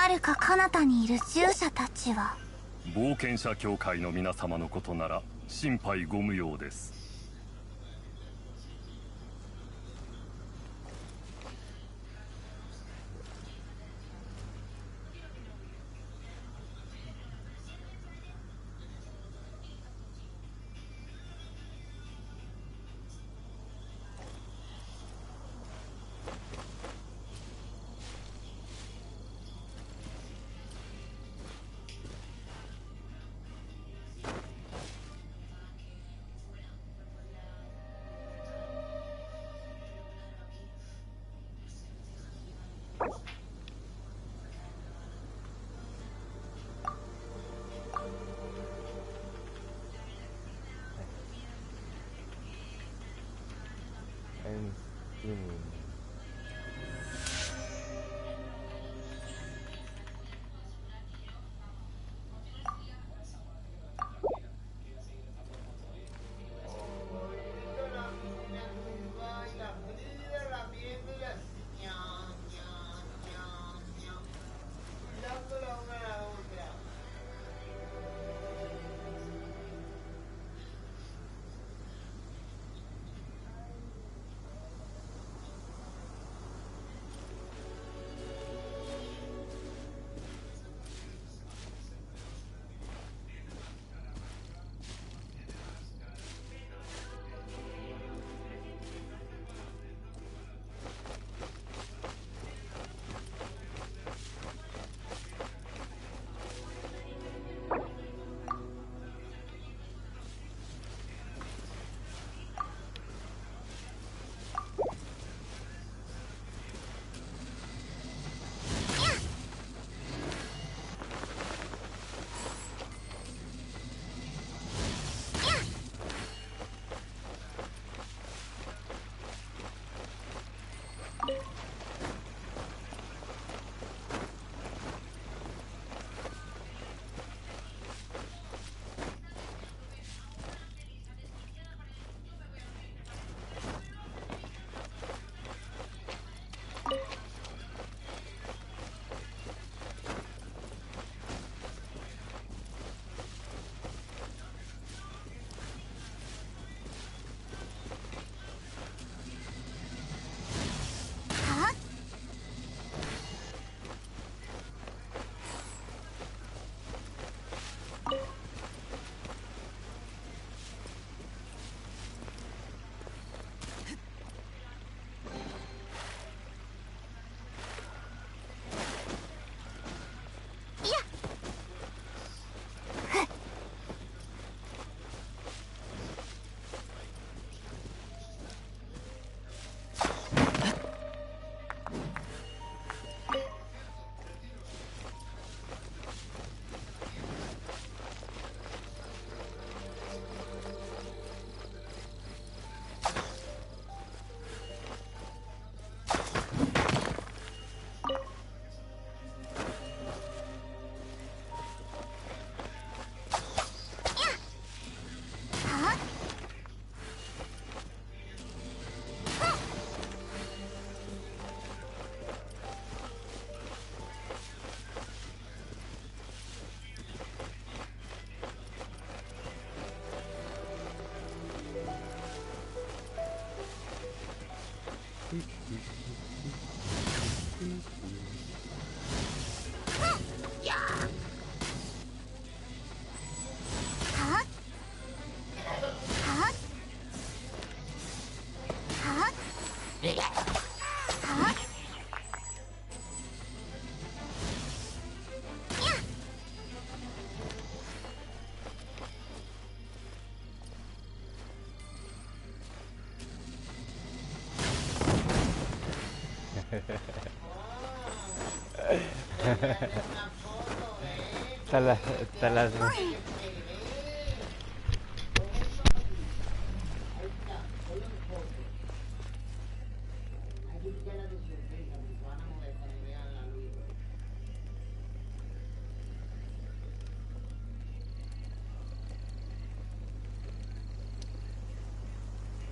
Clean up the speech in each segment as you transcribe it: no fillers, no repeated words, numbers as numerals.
遥か彼方にいる従者たちは。冒険者協会の皆様のことなら心配ご無用です。En fin. Hasta las...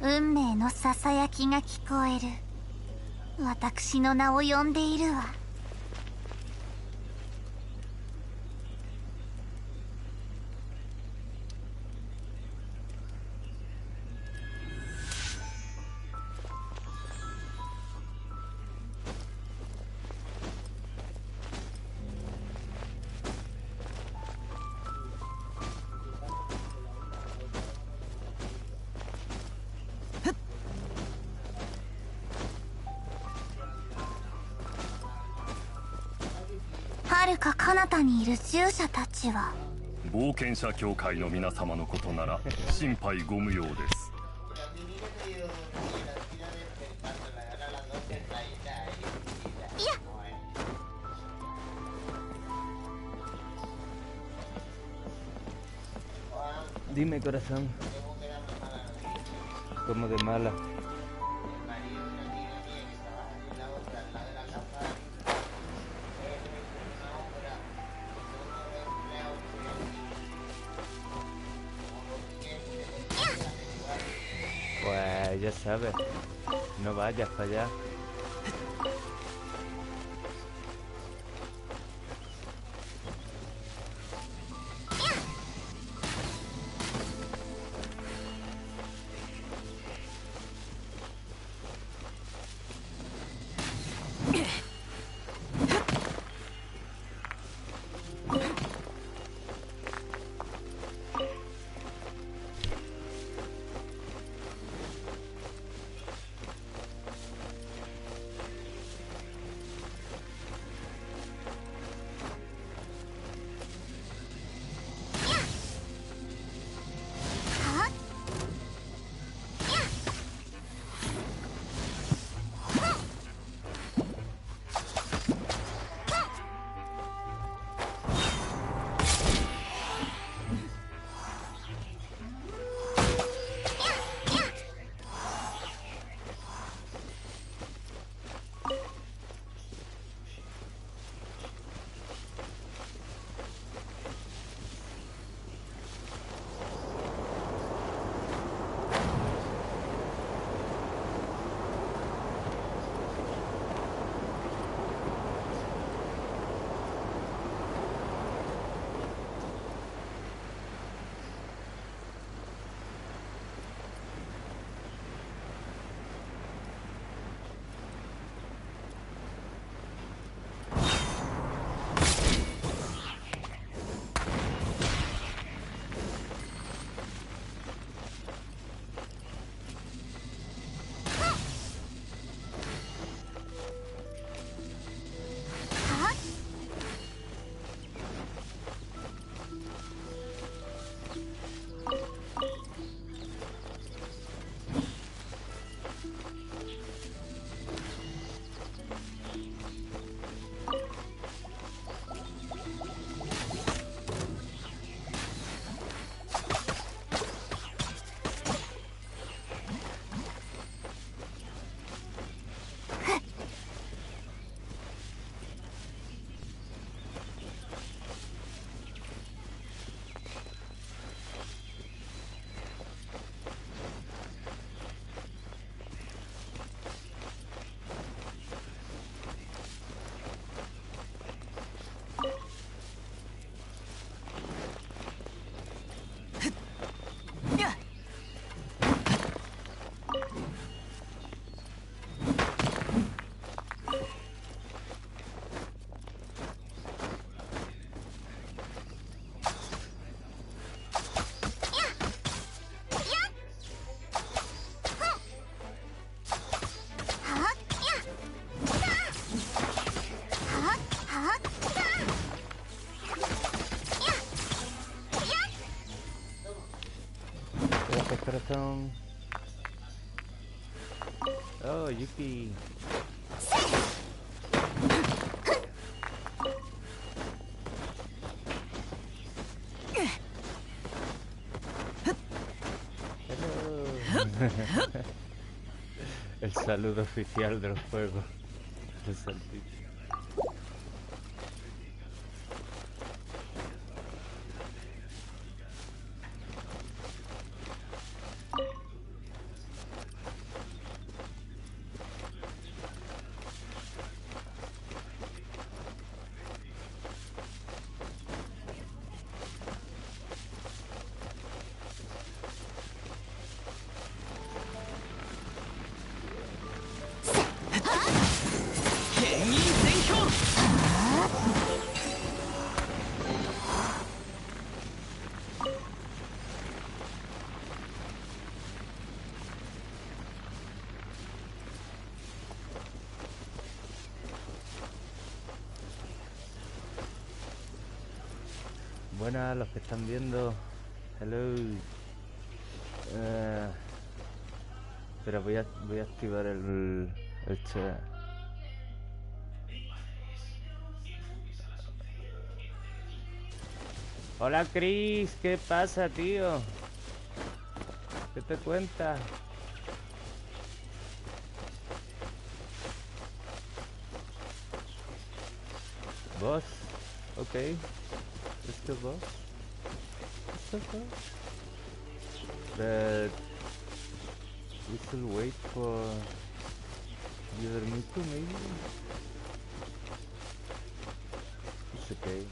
運命のささやきが聞こえる。私の名を呼んでいるわ。遥か彼方にいる従者たちは冒険者協会の皆様のことなら心配ご無用です。Dime, corazón. Como de mala. Pues ya sabes, no vayas para allá. Corazón. Oh, Yuki. Hello. El saludo oficial del juego. El saltito. Buenas los que están viendo. Hello. Pero voy a activar el chat. Hola Chris, ¿qué pasa, tío? ¿Qué te cuentas? Boss, okay. Let's go, boss. Let's go, boss. But we should wait for the other Miku, maybe? It's okay.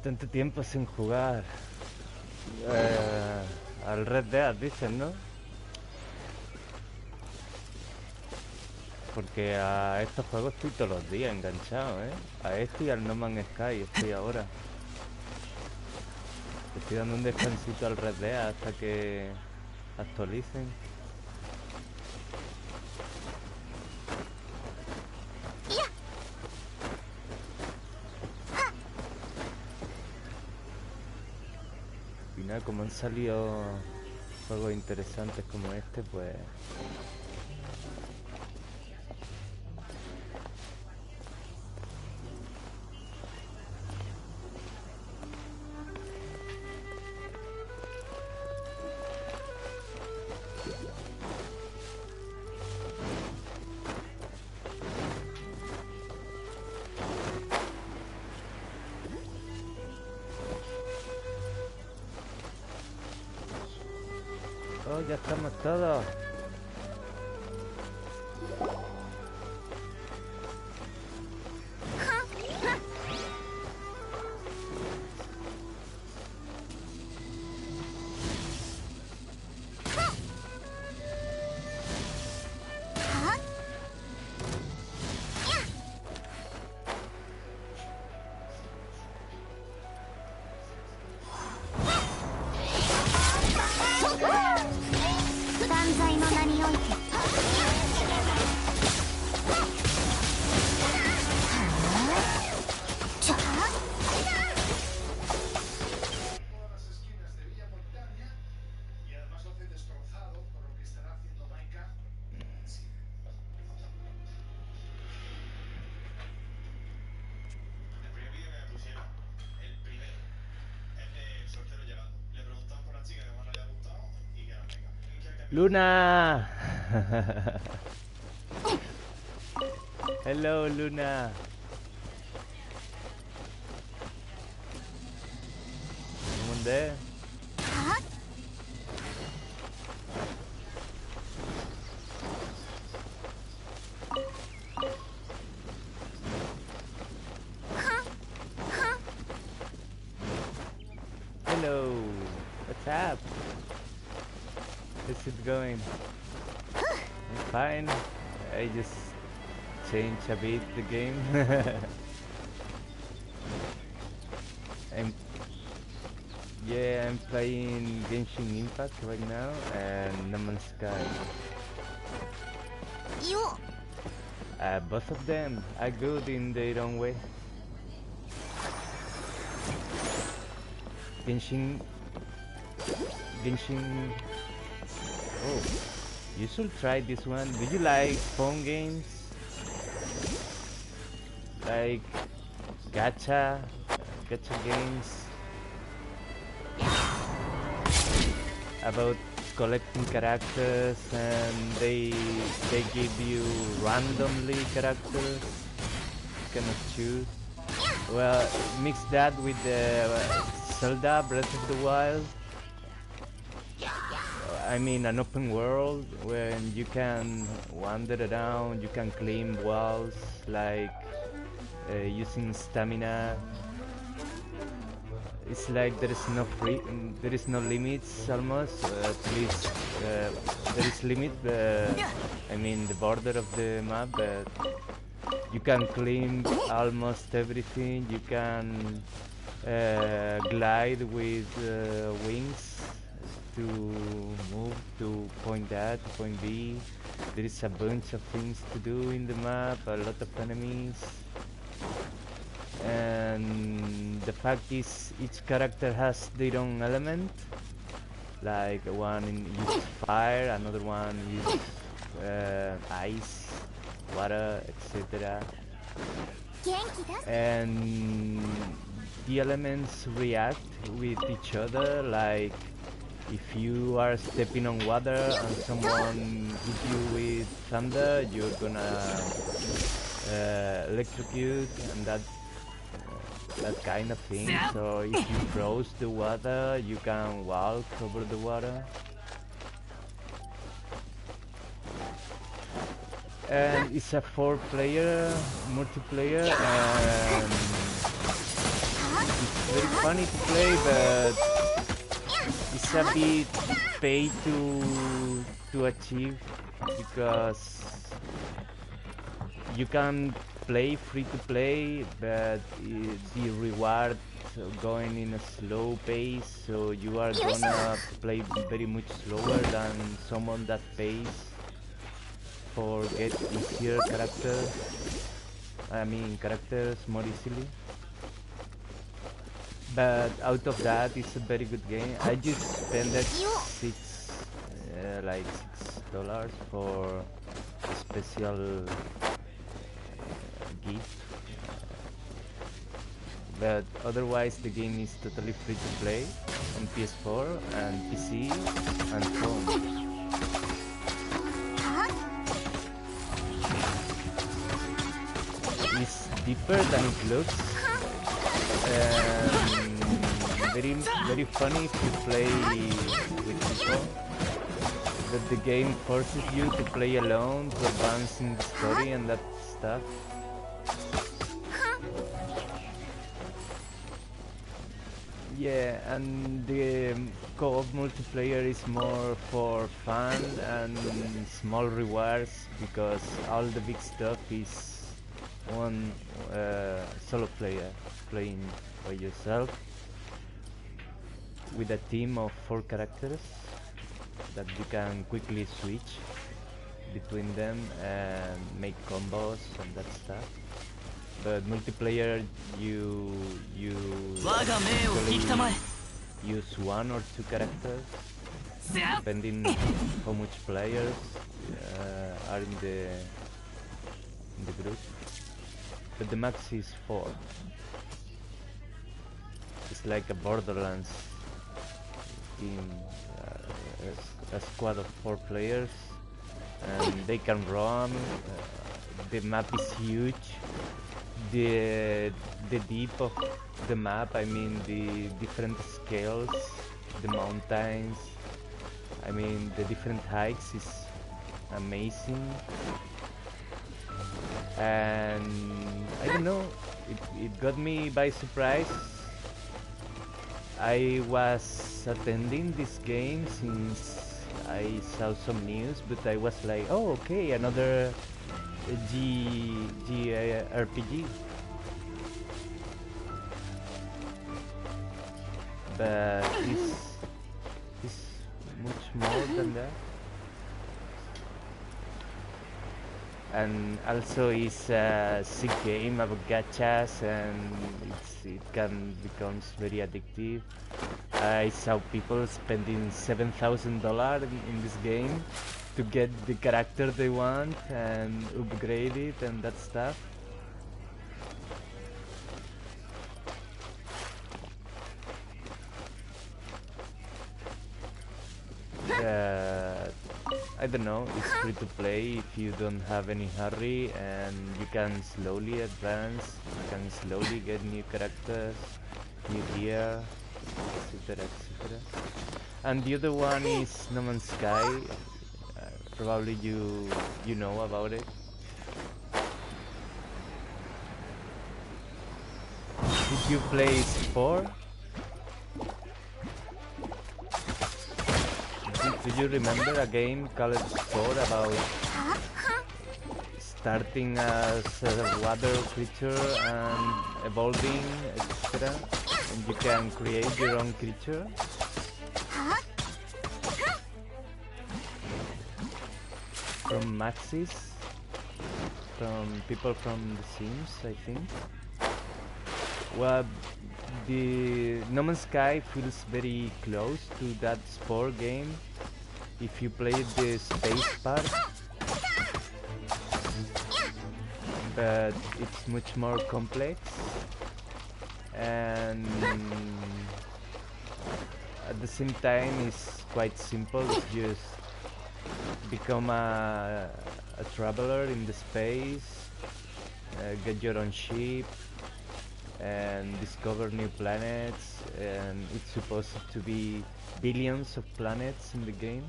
Tanto tiempo sin jugar al Red Dead, dicen, ¿no? Porque a estos juegos estoy todos los días enganchado, ¿eh? A este y al No Man's Sky estoy ahora. Estoy dando un descansito al Red Dead hasta que actualicen. Como han salido juegos interesantes como este, pues ya estamos todos. Luna! Hello, Luna. Someone there? Hello. What's up? How's it going? I'm fine. I just changed a bit the game. I'm playing Genshin Impact right now and No Man's Sky. Both of them are good in their own way. Genshin. Oh, you should try this one. Do you like phone games? Like gacha games about collecting characters and they give you randomly characters. You cannot choose. Well, mix that with the Zelda Breath of the Wild. I mean, an open world where you can wander around, you can climb walls, like using stamina. It's like there is no limits almost. At least there is limit. I mean, the border of the map, but you can climb almost everything. You can glide with wings to move to point A to point B. There is a bunch of things to do in the map, a lot of enemies. And the fact is, each character has their own element. Like one uses fire, another one uses ice, water, etc. And the elements react with each other. Like if you are stepping on water and someone hits you with thunder, you're gonna electrocute and that kind of thing. So if you froze the water, you can walk over the water. And it's a 4-player multiplayer, and it's very funny to play, but it's a bit pay to achieve, because you can play free to play, but the reward going in a slow pace, so you are gonna play very much slower than someone that pays for get easier characters. I mean characters more easily. But out of that, it's a very good game. I just spent like $6 for a special gift. But otherwise the game is totally free to play on PS4 and PC and phone. It's deeper than it looks, and very funny if you play with people. But the game forces you to play alone to advance in the story and that stuff. Yeah, and the co-op multiplayer is more for fun and small rewards, because all the big stuff is one solo player playing by yourself with a team of 4 characters that you can quickly switch between them and make combos and that stuff. But multiplayer, you usually use 1 or 2 characters, depending how much players are in the group. But the max is 4. It's like a Borderlands game, a squad of 4 players, and they can run. The map is huge. The deep of the map, I mean the different scales, the mountains, I mean the different heights is amazing. And I don't know, it got me by surprise. I was attending this game since I saw some news, but I was like, oh okay, another RPG. But it's much more than that. And also it's a sick game about gachas, and it can becomes very addictive. I saw people spending $7,000 in this game to get the character they want and upgrade it and that stuff. I don't know, it's free to play if you don't have any hurry, and you can slowly advance, you can slowly get new characters, new gear, etc, etc. And the other one is No Man's Sky. Probably you know about it. Did you play Spore? Do you remember a game called Spore about starting as a water creature and evolving, etc. And you can create your own creature? From Maxis, from people from The Sims, I think. Well, the No Man's Sky feels very close to that Spore game if you play the space part, but it's much more complex, and at the same time it's quite simple. It's just become a traveler in the space, get your own ship and discover new planets, and it's supposed to be billions of planets in the game.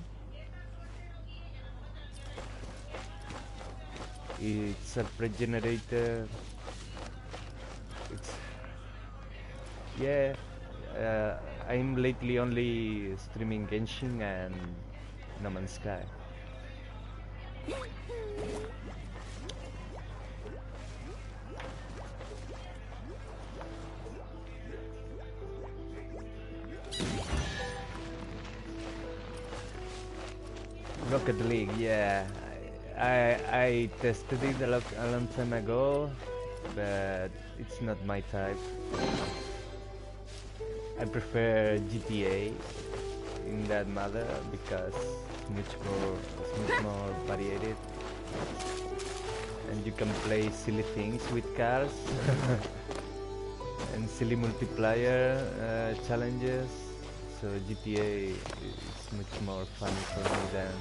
It's a pre-generator. It's yeah. I'm lately only streaming Genshin and No Man's Sky. Rocket League, yeah. I tested it a long time ago, but it's not my type. I prefer GTA in that matter because it's much more varied, and you can play silly things with cars and silly multiplayer challenges. So GTA is much more fun for me than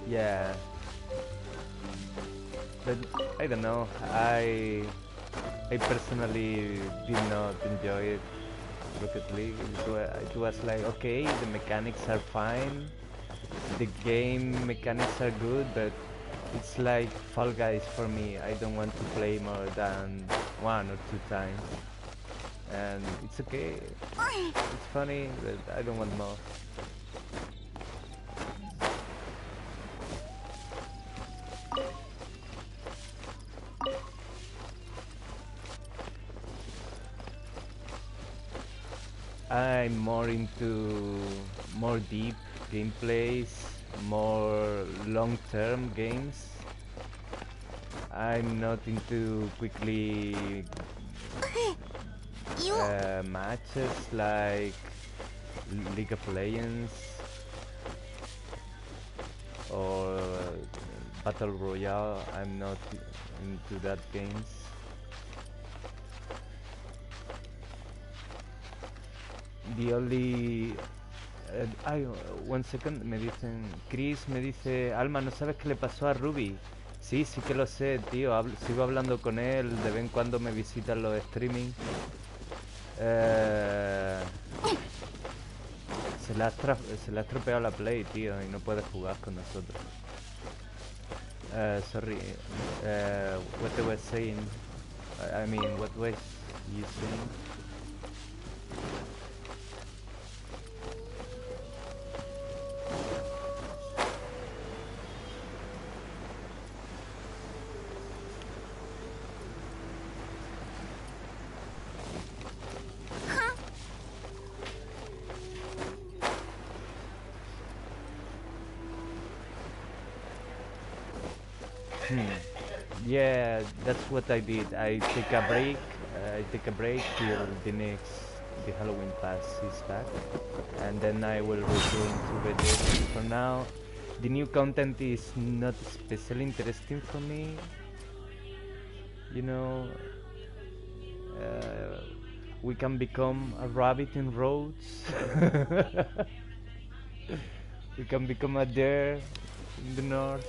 yeah. But I don't know. I personally did not enjoy it. Rocket League. It was like, okay, the mechanics are fine, the game mechanics are good, but it's like Fall Guys for me. I don't want to play more than 1 or 2 times, and it's okay, it's funny, but I don't want more. I'm more into more deep gameplays, more long-term games. I'm not into quickly matches like League of Legends or Battle Royale. I'm not into that games. The only... one second, me dicen... Chris me dice, Alma, ¿no sabes qué le pasó a Ruby? Sí, sí que lo sé, tío. Sigo hablando con él, de vez en cuando me visitan los streaming. Se le ha estropeado la Play, tío, y no puede jugar con nosotros. Sorry. What they were saying. I mean, what was you saying? Yeah, that's what I did. I take a break. Till the Halloween pass is back, and then I will return to it. For now, the new content is not especially interesting for me. You know, we can become a rabbit in roads. We can become a deer in the north.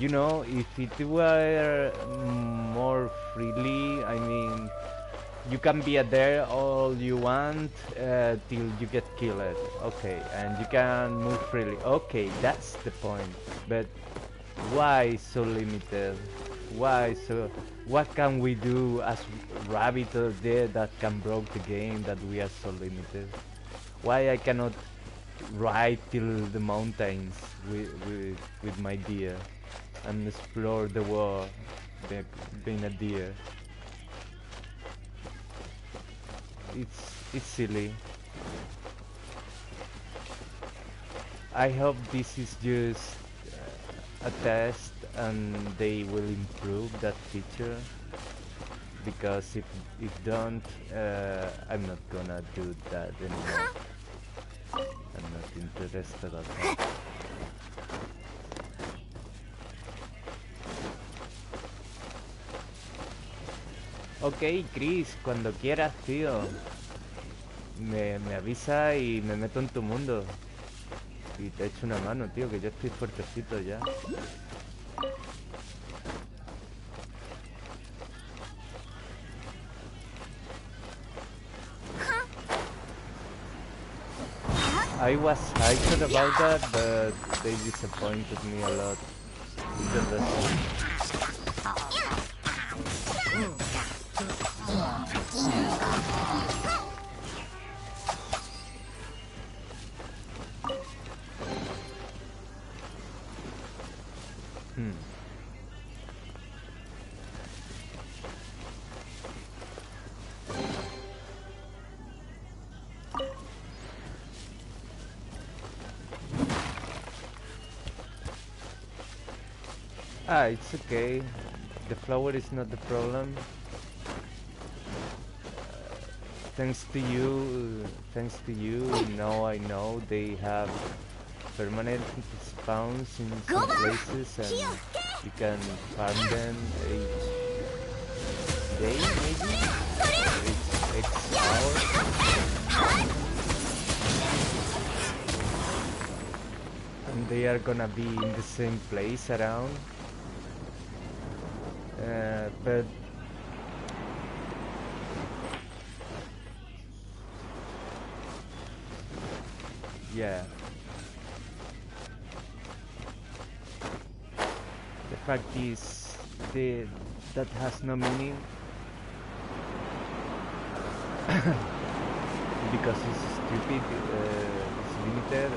You know, if it were more freely, I mean, you can be there all you want till you get killed. Okay, and you can move freely. Okay, that's the point. But why so limited? Why so? What can we do as rabbit or deer that can broke the game that we are so limited? Why I cannot ride till the mountains with my deer and explore the world being a deer? It's silly. I hope this is just a test and they will improve that feature, because if don't, I'm not gonna do that anymore. I'm not interested at all. Ok, Chris, cuando quieras, tío. Me avisa y me meto en tu mundo. Y te echo una mano, tío, que yo estoy fuertecito ya. I was hyped about that, but they disappointed me a lot. It's okay. The flower is not the problem. Thanks to you, now I know they have permanent spawns in some places and you can farm them each day, maybe? Each hour? And they are gonna be in the same place around. But yeah, the fact is that has no meaning because it's stupid, it's limited,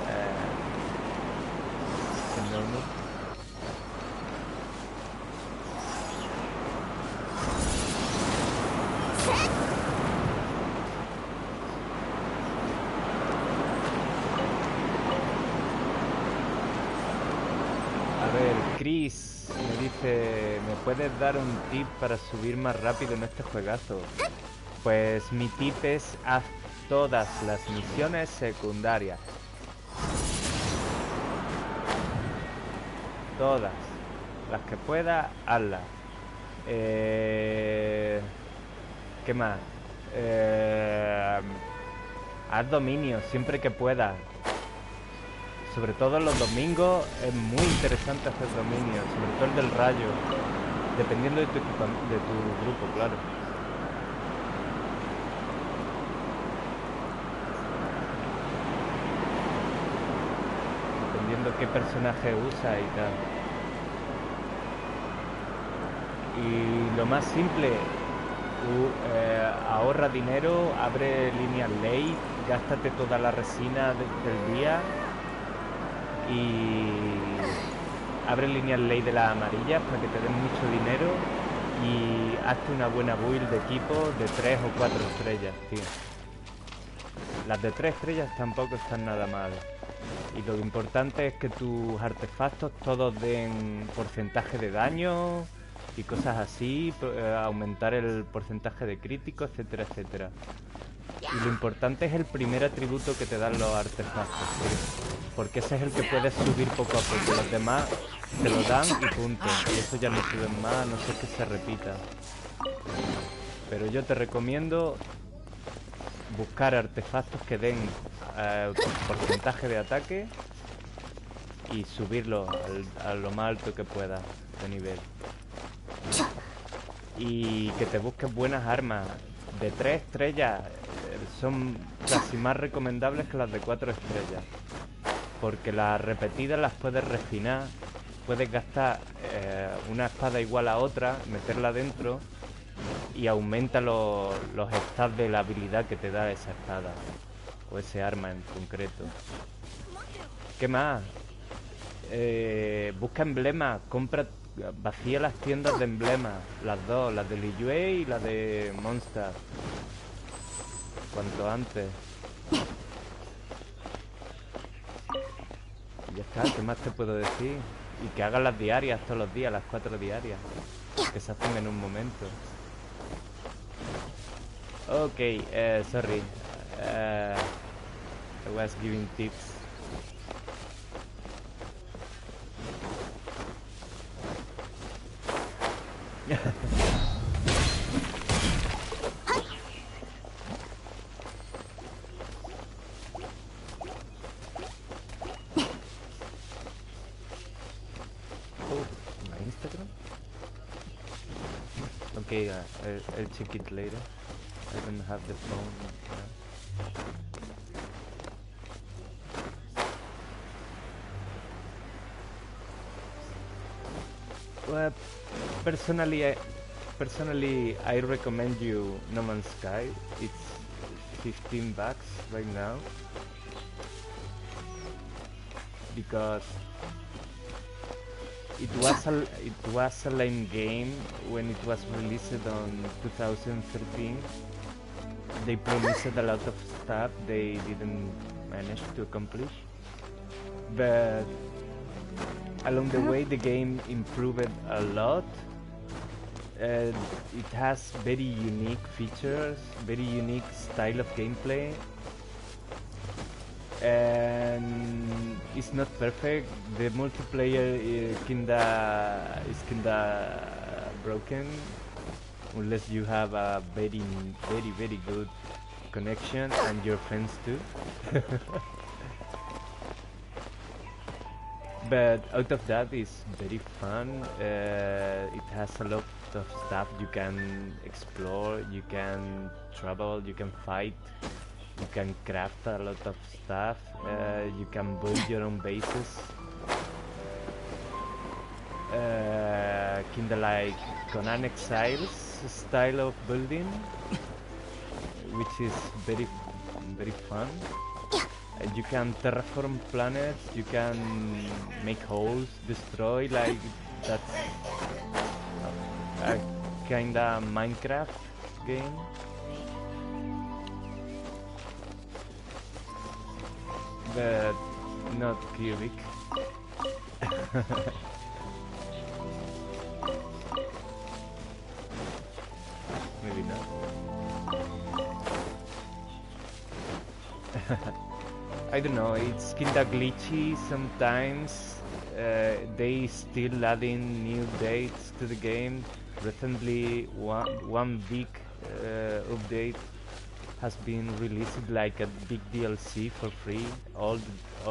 it's enormous. Please, me dice, ¿me puedes dar un tip para subir más rápido en este juegazo? Pues mi tip es haz todas las misiones secundarias. Todas. Las que puedas, hazlas. ¿Qué más? Haz dominios siempre que puedas. Sobre todo los domingos es muy interesante hacer dominios, sobre todo el del rayo, dependiendo de tu grupo, claro. Dependiendo qué personaje usa y tal. Y lo más simple, ahorra dinero, abre líneas ley, gástate toda la resina del día. Y abre líneas ley de las amarillas para que te den mucho dinero y hazte una buena build de equipo de 3 o 4 estrellas, tío. Las de 3 estrellas tampoco están nada mal. Y lo importante es que tus artefactos todos den porcentaje de daño y cosas así, aumentar el porcentaje de crítico, etcétera, etcétera. Y lo importante es el primer atributo que te dan los artefactos, tío. Porque ese es el que puedes subir poco a poco. Los demás te lo dan y punto. Y eso ya no suben más, a no ser que se repita. Pero yo te recomiendo buscar artefactos que den porcentaje de ataque y subirlo a lo más alto que puedas de nivel. Y que te busques buenas armas. De 3 estrellas son casi más recomendables que las de 4 estrellas. Porque las repetidas las puedes refinar. Puedes gastar una espada igual a otra, meterla dentro y aumenta los stats de la habilidad que te da esa espada o ese arma en concreto. ¿Qué más? Busca emblemas, vacía las tiendas de emblemas, las dos, las de Liyue y la de Monster, cuanto antes. Y ya está, ¿qué más te puedo decir? Y que hagas las diarias todos los días, las 4 diarias, que se hacen en un momento. Ok, sorry, I was giving tips. Okay, I'll check it later. I don't have the phone. Well, personally, I recommend you No Man's Sky. It's $15 right now because it was a lame game when it was released on 2013. They promised a lot of stuff they didn't manage to accomplish, but along the way the game improved a lot. It has very unique features, very unique style of gameplay, and it's not perfect. The multiplayer is kinda broken unless you have a very good connection and your friends too. But out of that, it's very fun. It has a lot of stuff you can explore, you can travel, you can fight, you can craft a lot of stuff, you can build your own bases. Kinda like Conan Exiles style of building, which is very fun. You can terraform planets, you can make holes, destroy, like that's a kinda Minecraft game. But not cubic. maybe not. I don't know, it's kinda glitchy sometimes. They still adding new updates to the game. Recently, one big update has been released, like a big DLC for free. All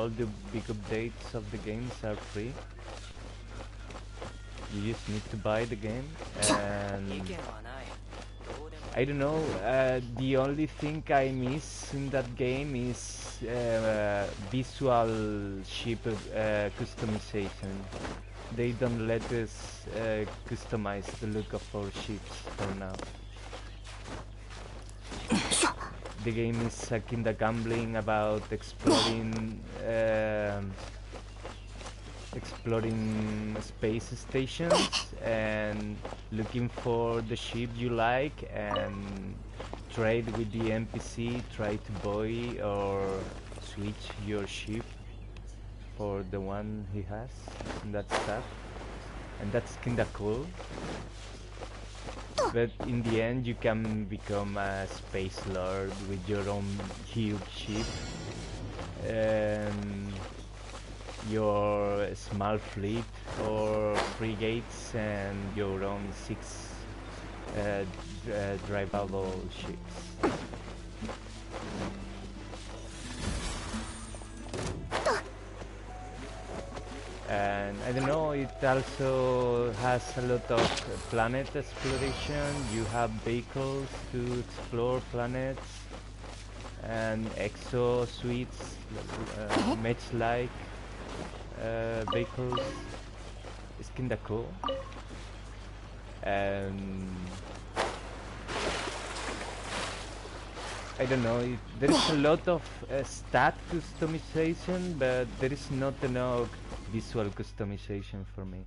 the big updates of the games are free. You just need to buy the game, and I don't know, the only thing I miss in that game is visual ship customization. They don't let us customize the look of our ships for now. The game is kinda gambling about exploring space stations and looking for the ship you like and trade with the NPC, try to buy or switch your ship for the one he has, and that stuff. And that's kinda cool. But in the end you can become a space lord with your own huge ship and your small fleet or frigates and your own 6 drivable ships. And I don't know, it also has a lot of planet exploration. You have vehicles to explore planets and exo suites, match-like vehicles. It's kinda cool. And I don't know, there is a lot of stat customization, but there is not enough visual customization for me.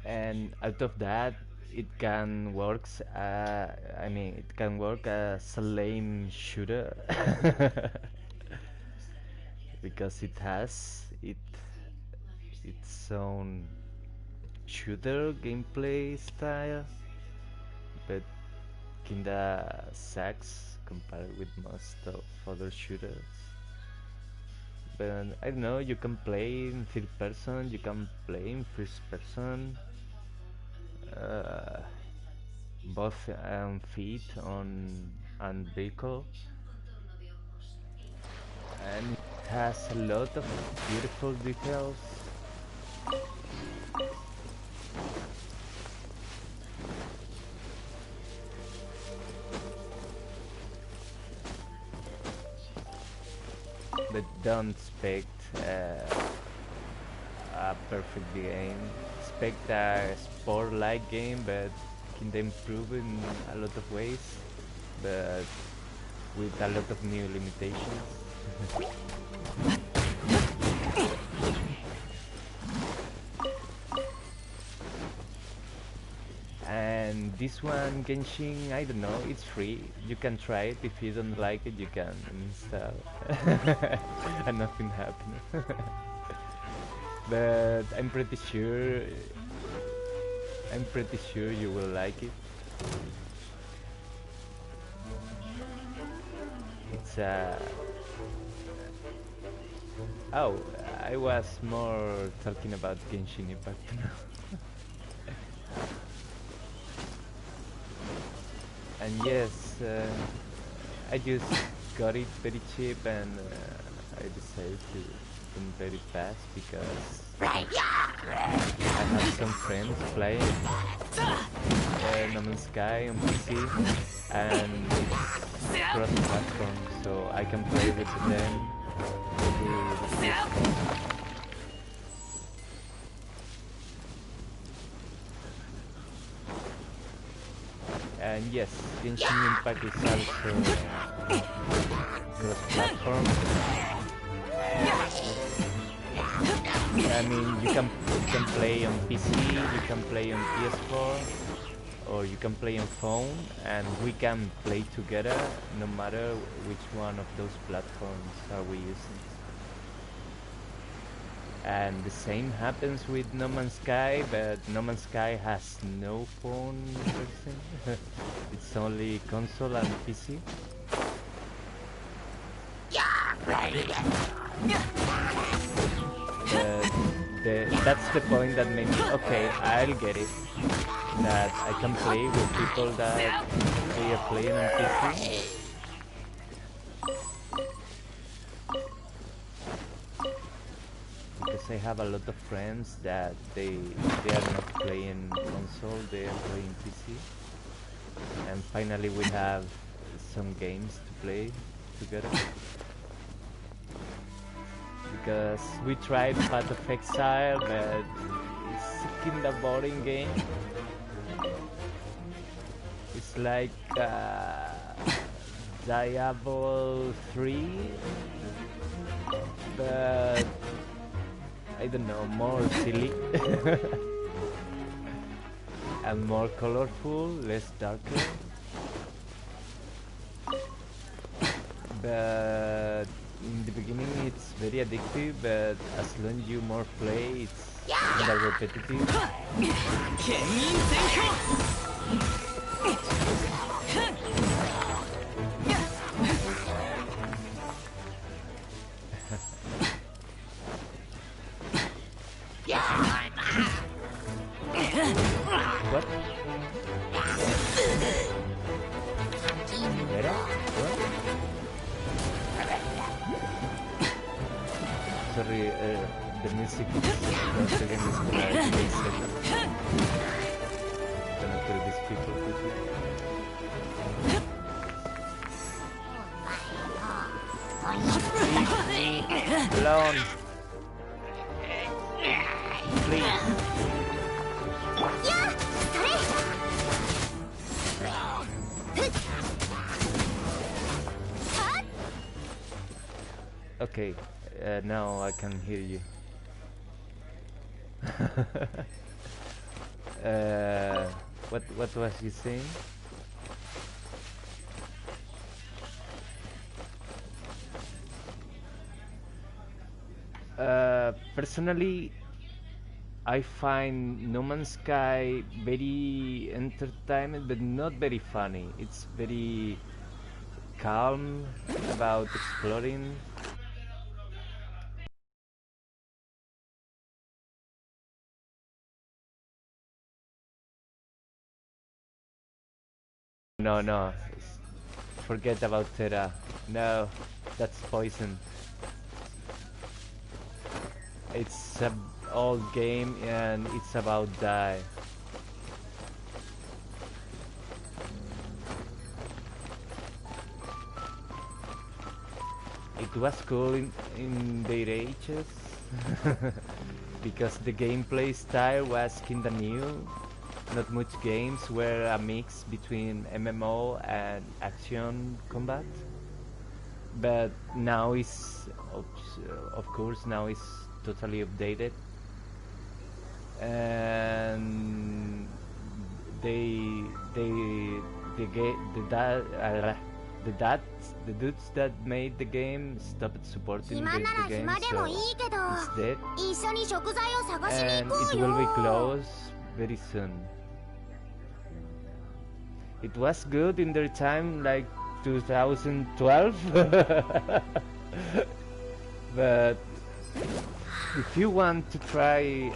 And out of that, it can work. I mean, it can work as a lame shooter because it has its own shooter gameplay style, but kinda sucks compared with most of other shooters. But I don't know, you can play in third person, you can play in first person, both on feet and vehicle, and it has a lot of beautiful details. But don't expect a perfect game. Expect a sport-like game, but can improve in a lot of ways, but with a lot of new limitations. And this one, Genshin, I don't know, it's free. You can try it. If you don't like it, you can install. And nothing happened. But I'm pretty sure you will like it. It's oh, I was more talking about Genshin Impact now. And yes, I just got it very cheap, and I decided to open very fast because I have some friends playing No Man's Sky on PC, and it's cross-platform, so I can play with them through the PS4. And yes, Genshin Impact is also cross-platform. I mean, you can play on PC, you can play on PS4, or you can play on phone, and we can play together no matter which one of those platforms are we using. And the same happens with No Man's Sky, but No Man's Sky has no phone version. It's only console and PC. That's the point that made me, okay, I'll get it. That I can play with people that they are playing on PC. Because I have a lot of friends that they are not playing console, they are playing PC. And finally we have some games to play together. Because we tried Path of Exile, but it's a kind of boring game. It's like Diablo 3, but I don't know, more silly and more colorful, less darker. But in the beginning it's very addictive, but as long as you more play, it's kind of repetitive. What? Primera? What? Sorry, the music is once again is gonna kill these people quickly. Alone. Please. Okay, now I can hear you. What was you saying? Personally, I find No Man's Sky very entertaining, but not very funny. It's very calm about exploring. No, forget about Terra. No, that's poison. It's an old game and it's about die. It was cool in their ages because the gameplay style was kinda new. Not much games were a mix between MMO and action combat, but now it's of course now it's totally updated, and the dudes that made the game stopped supporting the game, so it's dead, and it will be closed very soon. It was good in their time, like 2012, but if you want to try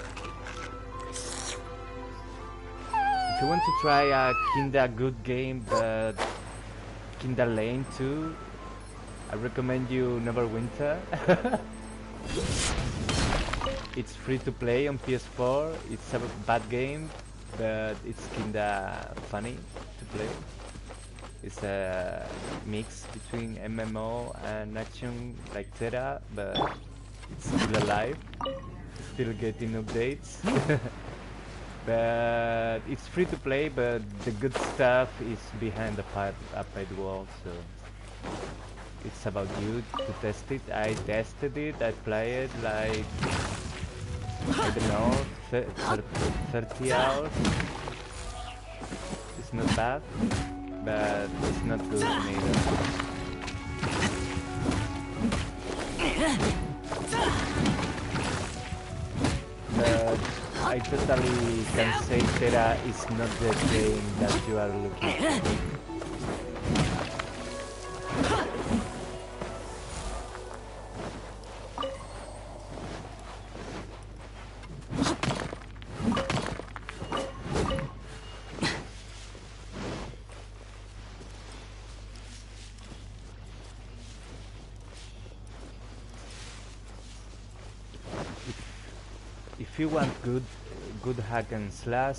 a kinda good game but kinda lame too, I recommend you Neverwinter. It's free to play on PS4. It's a bad game, but it's kinda funny to play. It's a mix between MMO and action like Terra, but it's still alive, still getting updates. But it's free to play, but the good stuff is behind the paywall, so it's about you to test it. I tested it, I played like, I don't know, 30 hours. It's not bad, but it's not good neither. but I totally can say Terra is not the game that you are looking for. If you want good hack and slash,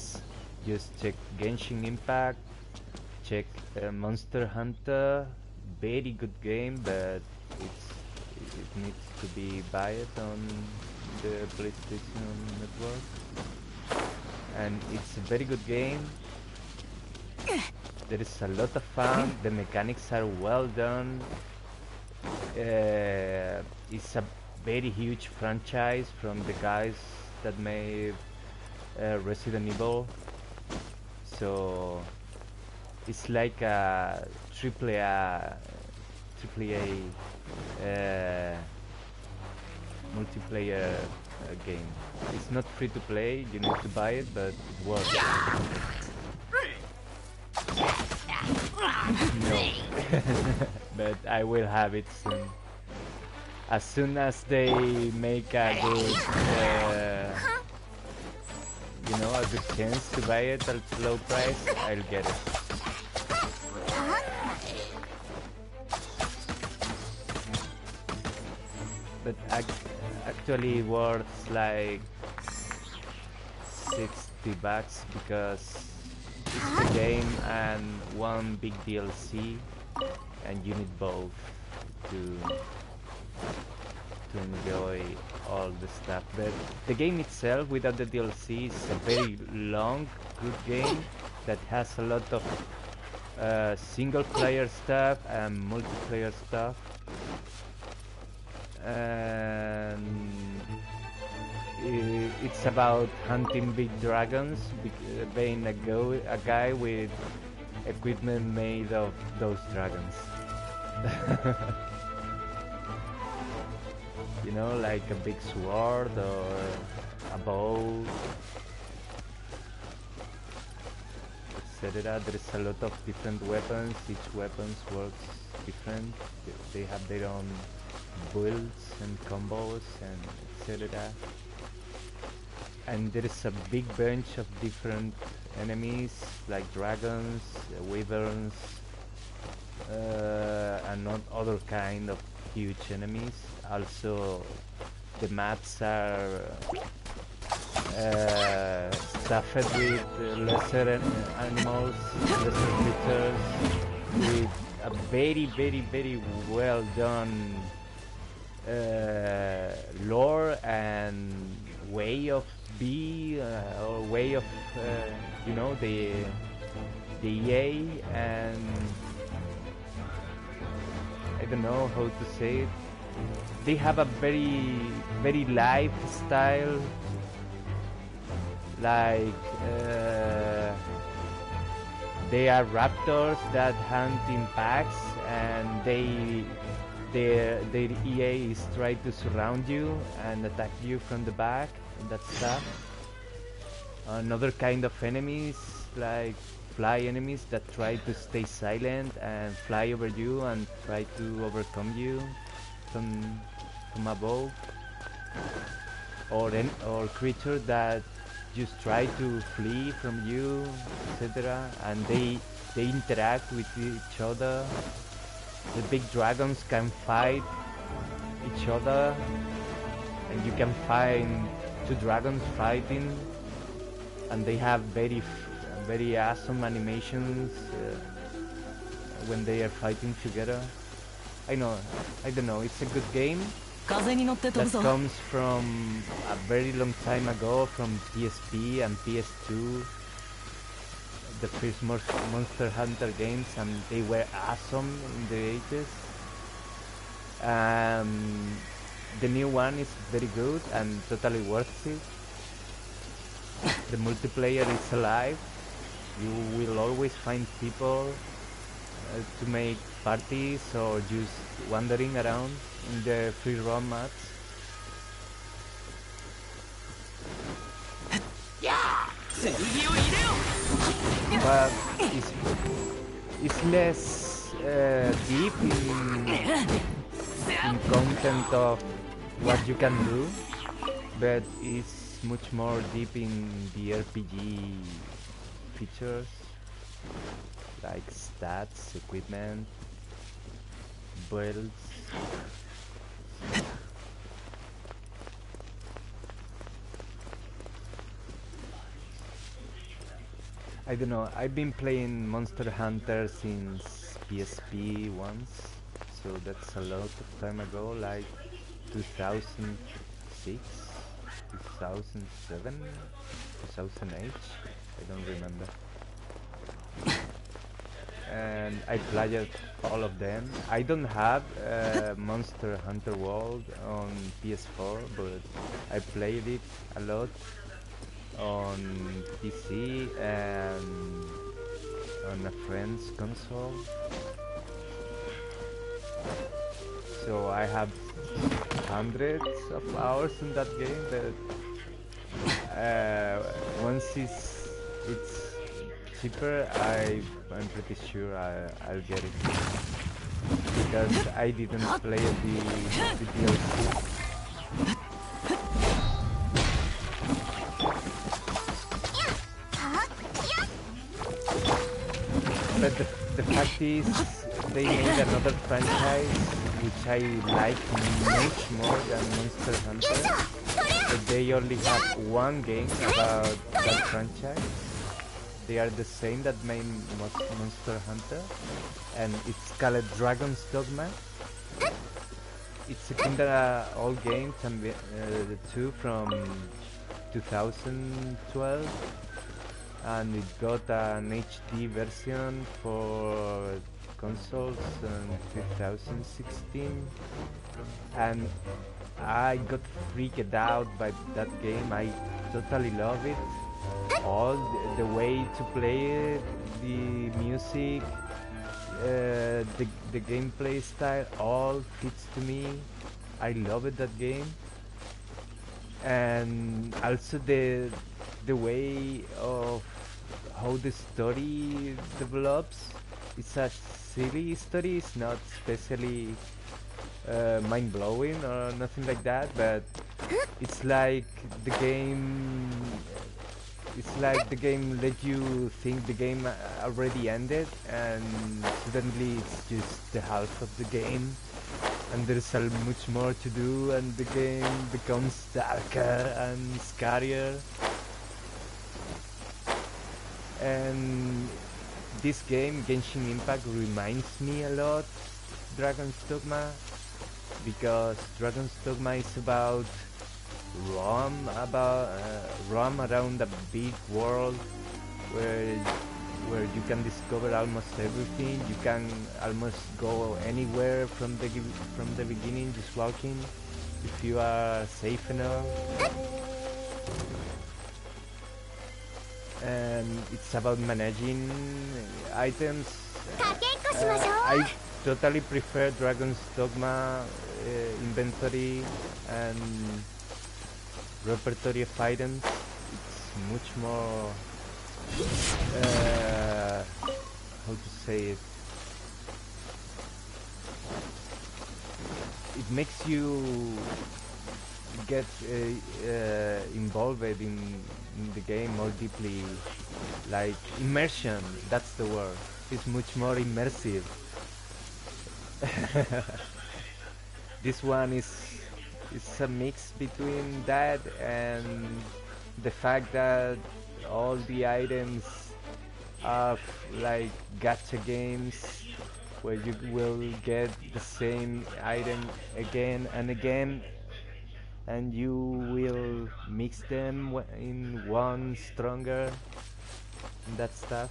just check Genshin Impact, check Monster Hunter. Very good game, but it needs to be bought on the PlayStation Network, and it's a very good game. There is a lot of fun. The mechanics are well done. It's a very huge franchise from the guys that made Resident Evil, so it's like a AAA multiplayer game. It's not free to play, you need to buy it, but it works. No. But I will have it soon. As soon as they make a good, you know, a good chance to buy it at low price, I'll get it. But actually worth like $60 because it's the game and one big DLC, and you need both to enjoy all the stuff. But the game itself, without the DLC, is a very long, good game that has a lot of single player stuff and multiplayer stuff. And it's about hunting big dragons, being a guy with equipment made of those dragons. You know, like a big sword or a bow, etc. There is a lot of different weapons. Each weapon works different. They have their own builds and combos and etc. And there is a big bunch of different enemies like dragons, wyverns, and not other kind of huge enemies. Also, the maps are stuffed with lesser animals, lesser creatures, with a very well done lore and way of or way of you know, the EA, and I don't know how to say it. They have a very live style, like they are raptors that hunt in packs, and their EA is trying to surround you and attack you from the back and that stuff. Another kind of enemies, like fly enemies that try to stay silent and fly over you and try to overcome you from above, or creatures that just try to flee from you, etc. And they interact with each other. The big dragons can fight each other, and you can find two dragons fighting, and they have very awesome animations when they are fighting together. I don't know, it's a good game that comes from a very long time ago, from PSP and PS2, the first Monster Hunter games, and they were awesome in the 80s. The new one is very good and totally worth it. The multiplayer is alive. You will always find people to make parties or just wandering around in the free roam maps. but it's less deep in content of what you can do, but it's much more deep in the RPG features like stats, equipment, builds. I don't know, I've been playing Monster Hunter since PSP once, so that's a lot of time ago, like 2006, 2007, 2008, I don't remember. And I played all of them. I don't have Monster Hunter World on PS4, but I played it a lot on PC and on a friend's console. So I have hundreds of hours in that game, but once it's cheaper, I'm pretty sure I'll get it, because I didn't play the DLC. But the fact is, they made another franchise which I like much more than Monster Hunter. But they only have one game about that franchise. They are the same that made Monster Hunter, and it's called Dragon's Dogma. It's a kinda old game, Tambien, too, from 2012. And it got an HD version for consoles in 2016, and I got freaked out by that game. I totally love it. All the way to play it, the music, the gameplay style, all fits to me. I love it, that game. And also the way of how the story develops. It's a silly story. It's not especially mind-blowing or nothing like that, but it's like the game let you think the game already ended, and suddenly it's just the half of the game, and there's much more to do, and the game becomes darker and scarier. And this game, Genshin Impact, reminds me a lot Dragon's Dogma, because Dragon's Dogma is about roam around a big world where you can discover almost everything. You can almost go anywhere from the beginning, just walking, if you are safe enough. And it's about managing items. I totally prefer Dragon's Dogma inventory and repertory of items. It's much more how to say it, it makes you get involved in the game more deeply, like immersion, that's the word. It's much more immersive. This one is a mix between that and the fact that all the items are like gacha games where you will get the same item again and again, and you will mix them in one stronger, and that stuff.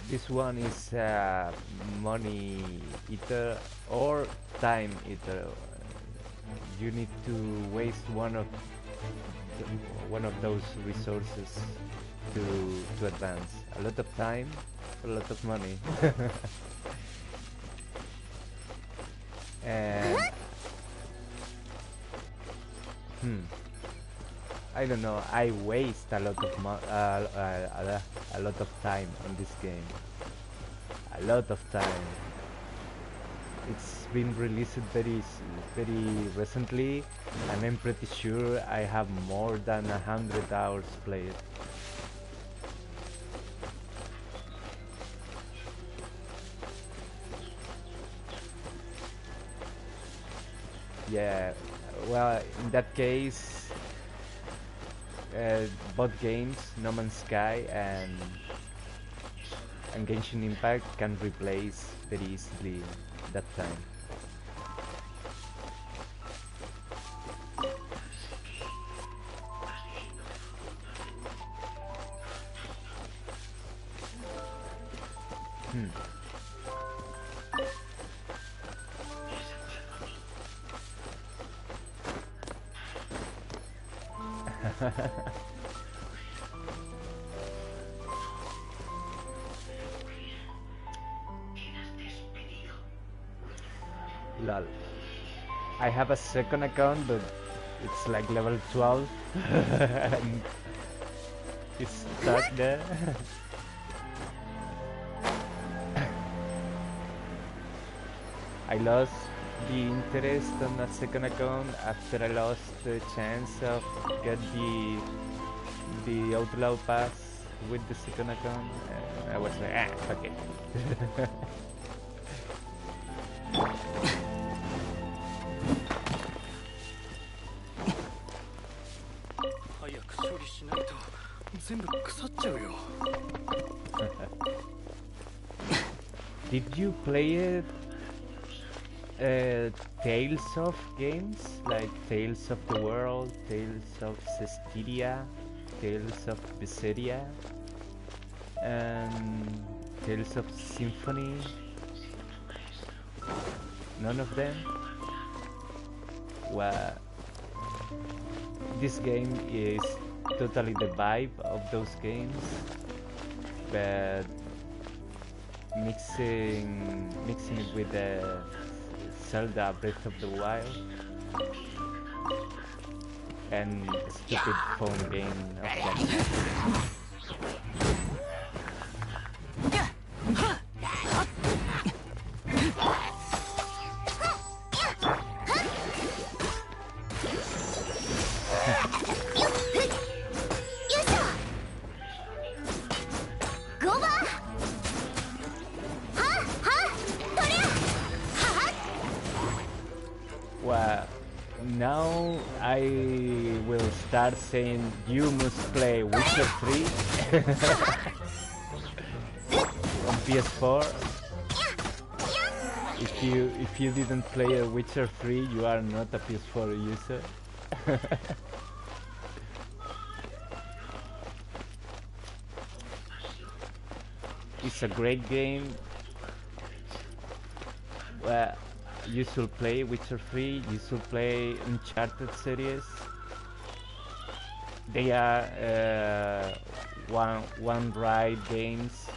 This one is money eater or time eater. You need to waste one of those resources to advance. A lot of time, a lot of money. And I don't know. I waste a lot of a lot of time on this game. A lot of time. It's been released very recently, and I'm pretty sure I have more than 100 hours played. Yeah, well, in that case, both games, No Man's Sky and Genshin Impact, can replace very easily that time. Lol. I have a second account, but it's like level 12 and it's stuck there. I lost the interest on the second account after I lost the chance of get the outlaw pass with the second account. I was like, fuck it. 早く処理しないと全部腐っちゃうよ。Did you play Tales of games like Tales of the World, Tales of Cestiria, Tales of Berseria, and Tales of Symphony? None of them? Well, this game is totally the vibe of those games, but mixing it with the Zelda Breath of the Wild and stupid phone game of that. Well, now I will start saying you must play Witcher 3 on PS4. If you didn't play Witcher 3, you are not a PS4 user. It's a great game. Well, you should play Witcher 3, you should play Uncharted series. They are one ride games.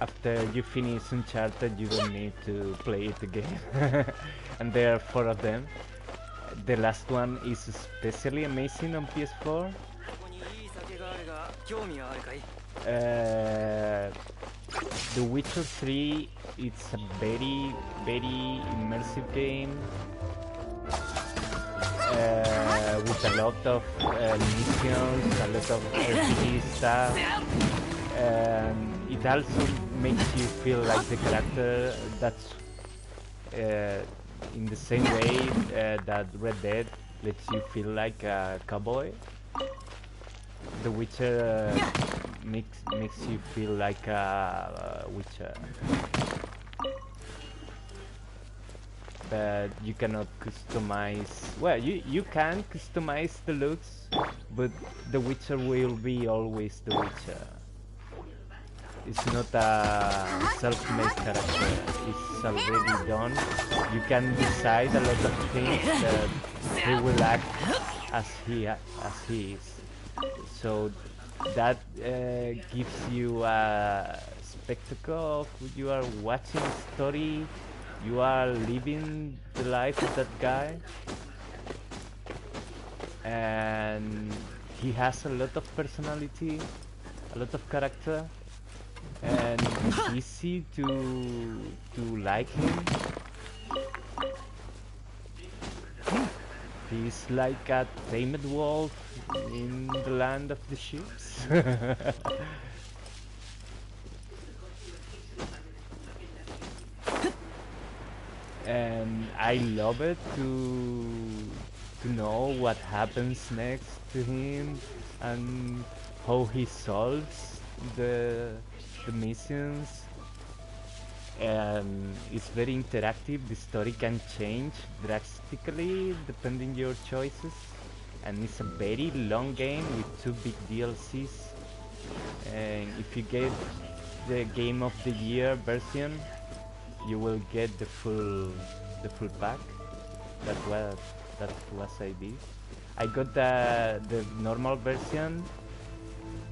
After you finish Uncharted, you don't need to play it again. And there are 4 of them. The last one is especially amazing on PS4. The Witcher 3, it's a very immersive game with a lot of missions, a lot of RPG stuff. It also makes you feel like the character. That's in the same way that Red Dead lets you feel like a cowboy. The Witcher makes you feel like a Witcher, but you cannot customize. Well, you can customize the looks, but the Witcher will be always the Witcher. It's not a self-made character. It's already done. You can decide a lot of things that he will act as he is. So that gives you a spectacle of you are watching a story, you are living the life of that guy. and he has a lot of personality, a lot of character, and it's easy to like him. He's like a tamed wolf in the land of the ships. And I love it to know what happens next to him and how he solves the missions. And it's very interactive. The story can change drastically depending your choices, and it's a very long game with 2 big DLCs. And if you get the Game of the Year version, you will get the full pack. That was I did. I got the normal version,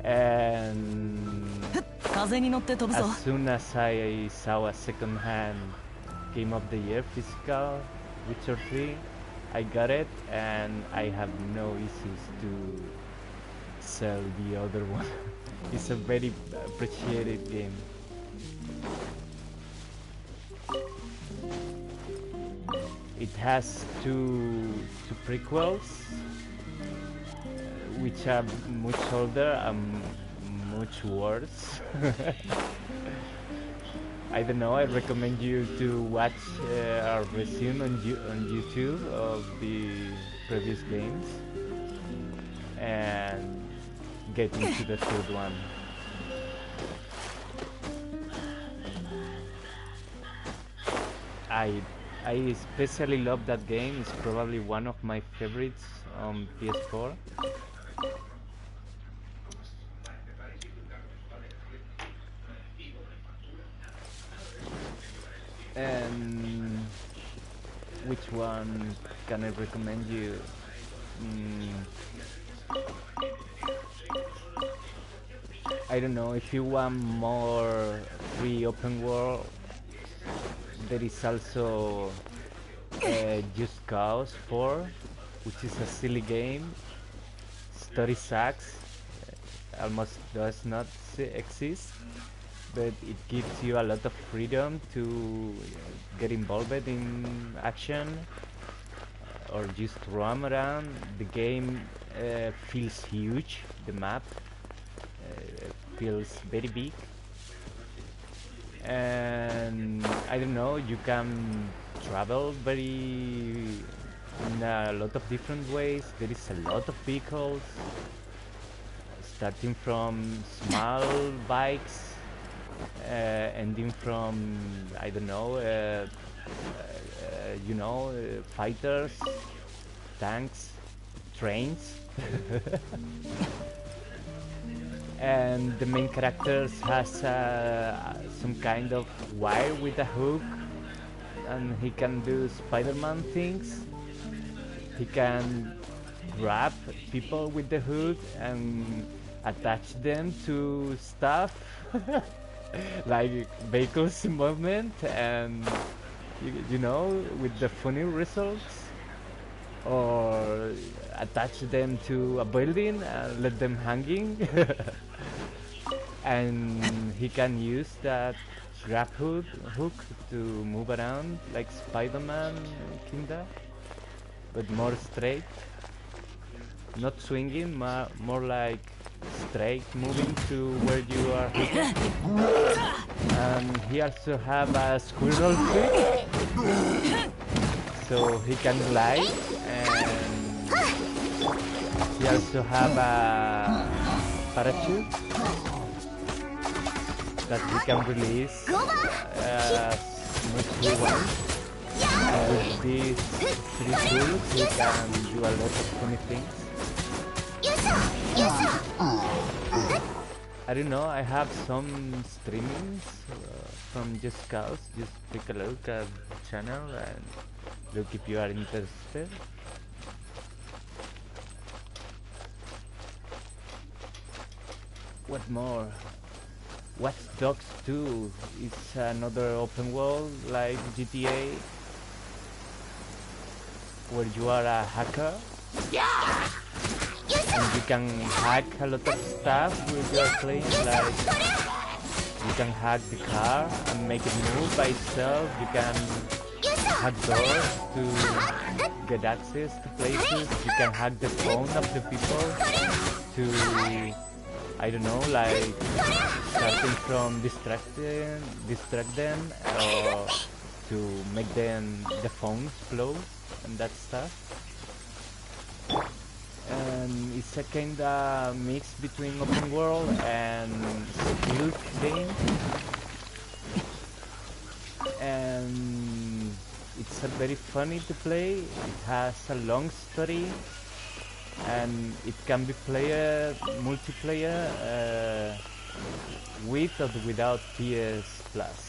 and as soon as I saw a second-hand Game of the Year physical Witcher 3, I got it, and I have no issues to sell the other one. It's a very appreciated game. It has two prequels, which are much older and much worse. I don't know, I recommend you to watch our resume on YouTube of the previous games and get into the third one. I especially love that game. It's probably one of my favorites on PS4. And which one can I recommend you? I don't know, if you want more free open world, there is also Just Cause 4, which is a silly game. Story sucks, almost does not exist, but it gives you a lot of freedom to get involved in action or just roam around. The game feels huge, the map feels very big, and I don't know, you can travel in a lot of different ways. There is a lot of vehicles, starting from small bikes, ending from, I don't know, fighters, tanks, trains. And the main character has some kind of wire with a hook, and he can do Spider-Man things. He can grab people with the hook and attach them to stuff like vehicles in movement, and you know, with the funny results, or attach them to a building and let them hanging. And he can use that grab hook to move around like Spider-Man kinda, but more straight, not swinging, more like straight moving to where you are hitting. And he also have a squirrel trick, so he can glide, and he also have a parachute that he can release as much as he wants. And with these 3 tools he can do a lot of funny things. I don't know, I have some streamings from Just Cause. Just take a look at the channel and look if you are interested. What more? Watch Dogs 2 is another open world like GTA, where you are a hacker and you can hack a lot of stuff with your playing, like you can hack the car and make it move by itself. You can hack doors to get access to places. You can hack the phone of the people to, I don't know, like starting from distract them or to make them the phones blow and that stuff. And it's a kinda mix between open world and stealth game, and it's a very funny to play. It has a long story, and it can be played multiplayer with or without PS Plus.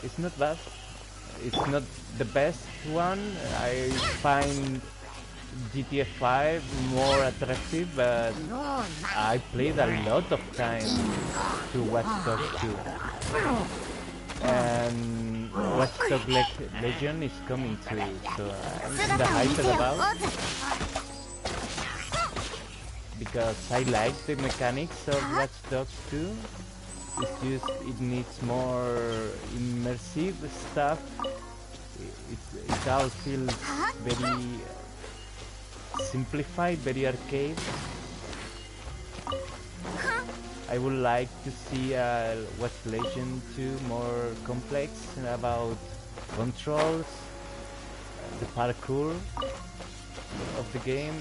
It's not bad. It's not the best one. I find GTA 5 more attractive, but I played a lot of time to Watch Dogs 2. And Watch Dogs Legion is coming too, so I'm kinda hyped about, because I like the mechanics of Watch Dogs 2. It's just, it needs more immersive stuff. It all feels very simplified, very arcade. I would like to see Watch Legion 2 more complex about controls, the parkour of the game,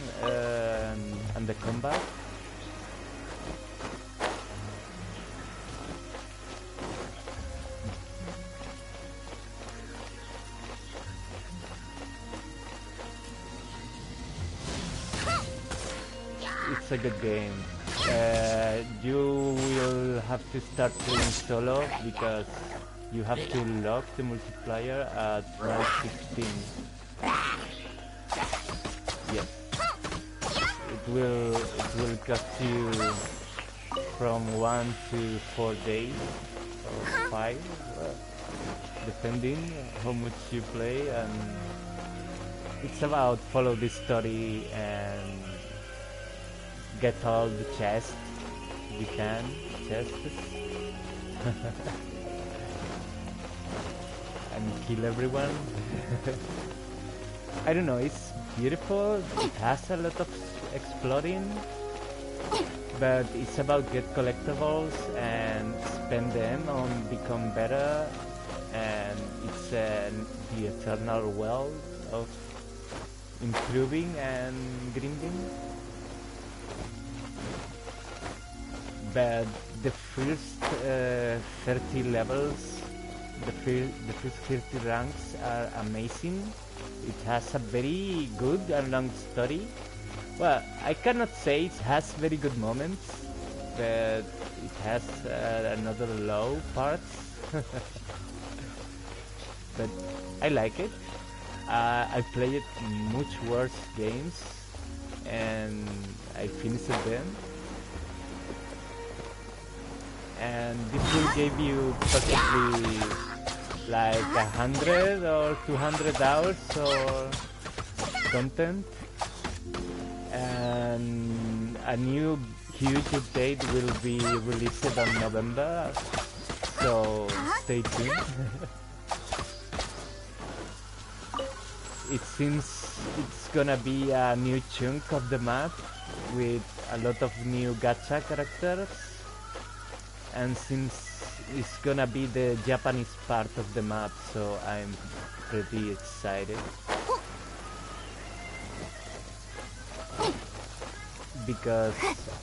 and the combat. It's a good game. You will have to start playing solo because you have to lock the multiplayer at round 16. Yes. It will cost you from 1 to 4 days or 5, depending how much you play, and it's about follow the story and get all the chests you can, and kill everyone. I don't know, it's beautiful, it has a lot of exploring, but it's about get collectibles and spend them on become better, and it's the eternal well of improving and grinding. But the first 30 levels, the first 30 ranks are amazing. It has a very good and long story. Well, I cannot say it has very good moments, but it has another low parts. But I like it. I played much worse games, and I finished them. And this will give you possibly like 100 or 200 hours or content, and a new huge update will be released on November, so stay tuned. It seems it's gonna be a new chunk of the map with a lot of new gacha characters, and since it's gonna be the Japanese part of the map, so I'm pretty excited. Because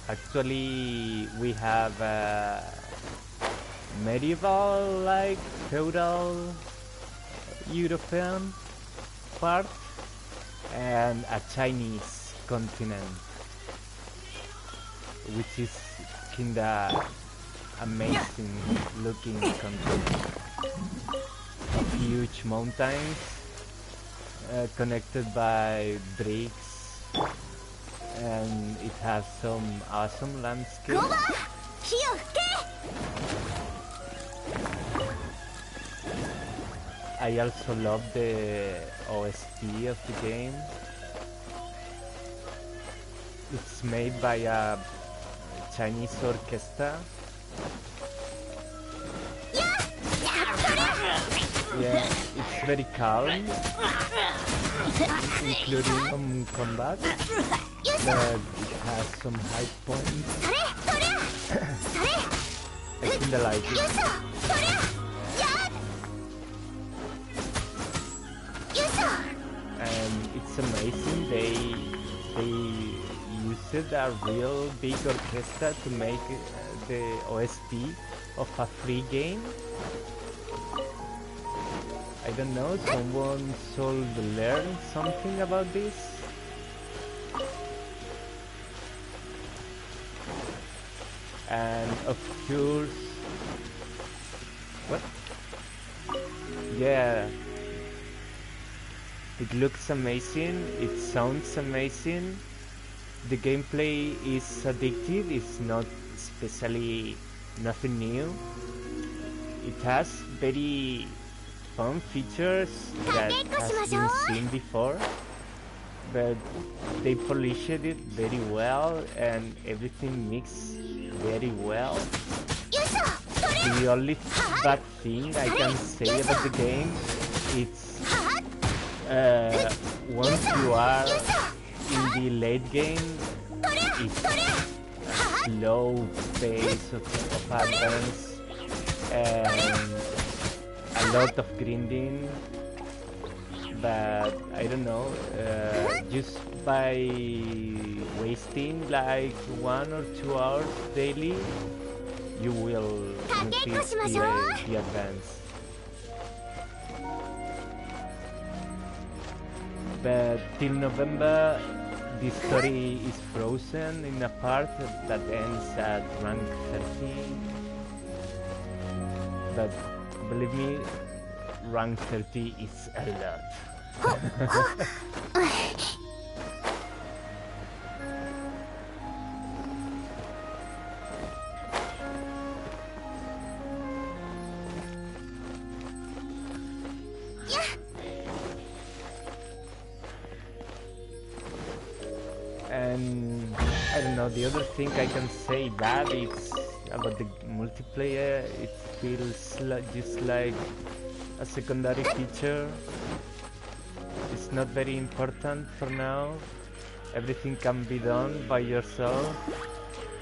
actually we have a medieval, like feudal European part and a Chinese continent, which is kinda amazing looking continent. Huge mountains connected by bricks, and it has some awesome landscapes. I also love the OST of the game. It's made by a Chinese orchestra. Yeah, it's very calm, including combat, but it has some high points. I kinda like it. And it's amazing, they used a real big orchestra to make the OST of a free game. I don't know, someone should learn something about this. And of course, what? Yeah, it looks amazing, it sounds amazing, the gameplay is addictive, it's not especially nothing new. It has very fun features that has been seen before, but they polished it very well and everything mixed very well. The only bad thing I can say about the game is once you are in the late game, it's a slow pace of advance and a lot of grinding, but I don't know, just by wasting like 1 or 2 hours daily, you will increase the advance. But till November, the story is frozen in a part that ends at rank 30. But believe me, rank 30 is a lot. And I don't know, the other thing I can say bad is about the multiplayer. It feels just like a secondary feature. It's not very important for now. Everything can be done by yourself,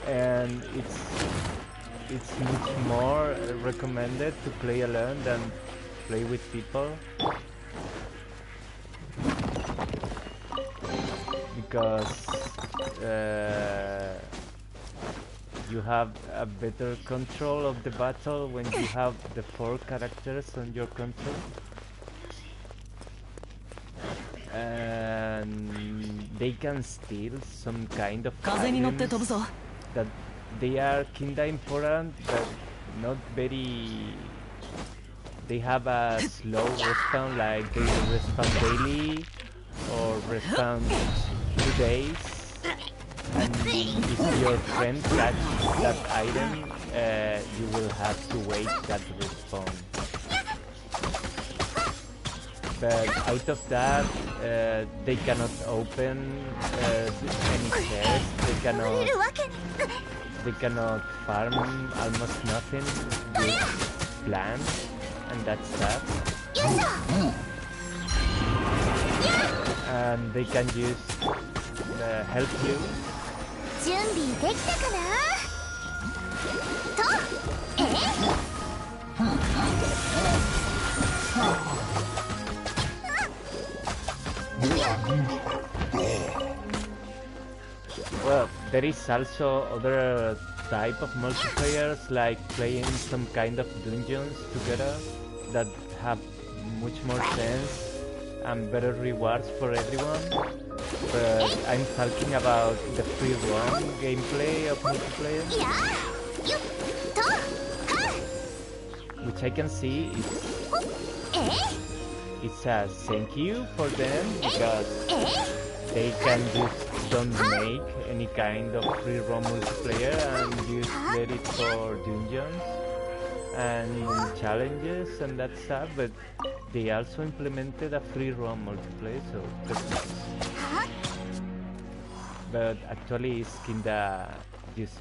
and it's much more recommended to play alone than play with people, because you have a better control of the battle when you have the 4 characters on your control, and they can steal some kind of items that they are kinda important, but not very. They have a slow respawn, like they respawn daily or respawn 2 days, and if your friend catches that item, you will have to wait that respawn. But out of that, they cannot open any chest, they cannot farm almost nothing with plants, and that's that. And they can just help you. Well, there is also other type of multiplayers, like playing some kind of dungeons together that have much more sense and better rewards for everyone. But I'm talking about the free roam gameplay of multiplayer, which I can see it's a thank you for them, because they can just don't make any kind of free roam multiplayer and just let it for dungeons. and challenges and that stuff, but they also implemented a free roam multiplayer, so that's nice. But actually it's kinda just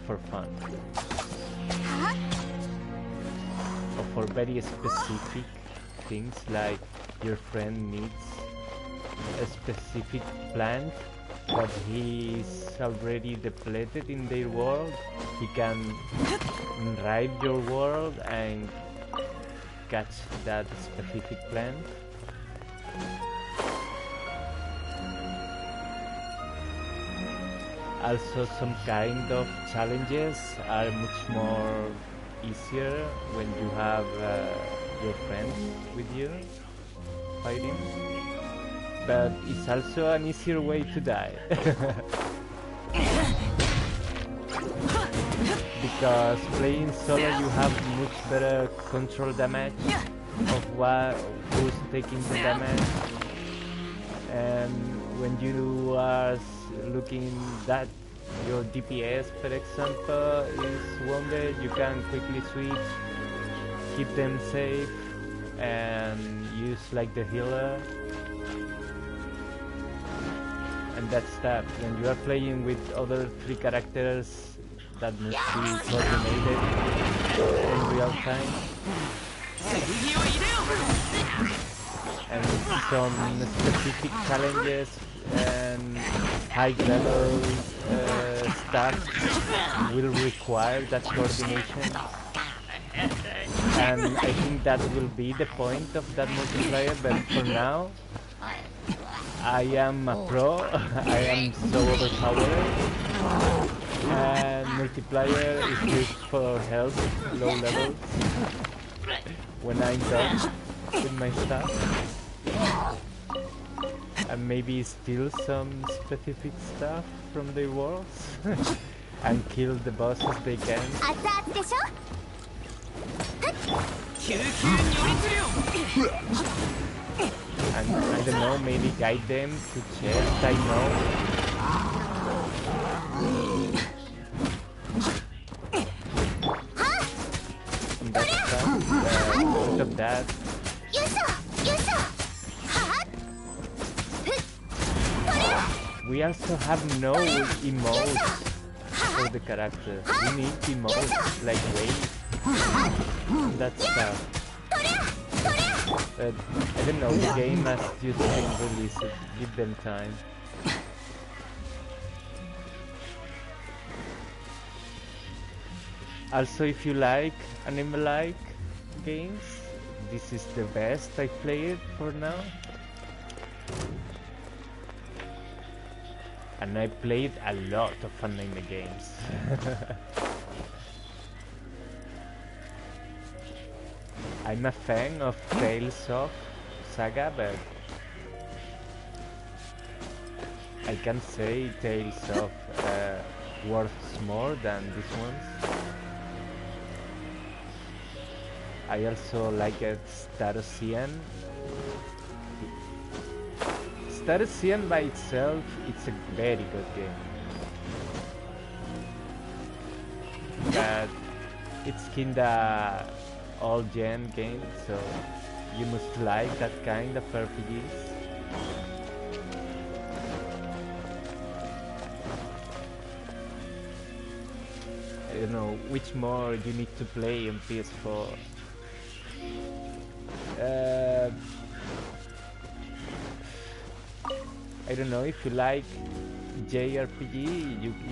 for fun. Or for very specific things, like your friend needs a specific plant but he's already depleted in their world. He can raid your world and catch that specific plant. Also, some kind of challenges are much more easier when you have your friends with you fighting. But it's also an easier way to die. Because playing solo you have much better control damage of who's taking the damage. And when you are looking that your DPS, for example, is wounded, you can quickly switch, keep them safe, and use like the healer. And that stuff. When you are playing with other 3 characters, that must be coordinated in real time. And some specific challenges and high level stuff will require that coordination. And I think that will be the point of that multiplayer, but for now I am a pro. I am so overpowered, and multiplayer is used for health, low levels, when I'm done with my stuff. And maybe steal some specific stuff from the worlds and kill the bosses they can. And I don't know, maybe guide them to chest, I know. And that's stuff, because of that. We also have no emotes for the character. We need emotes, like wave, that stuff. But I don't know, the game has just been released, give them time. Also, if you like anime-like games, this is the best I played for now. And I played a lot of anime games. I'm a fan of Tales of Saga, but I can say Tales of worth more than these ones. I also like Star Ocean. Star Ocean by itself, it's a very good game. But it's kinda all-gen game, so you must like that kind of RPGs. I don't know which more you need to play on PS4. I don't know, if you like JRPG,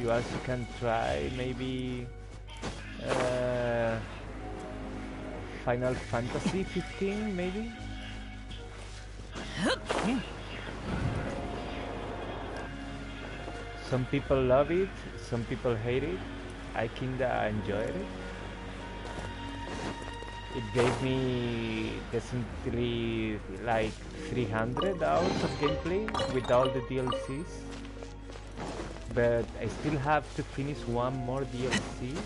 you also can try maybe Final Fantasy 15, maybe? Some people love it, some people hate it. I kinda enjoyed it. It gave me decently like 300 hours of gameplay with all the DLCs. But I still have to finish one more DLC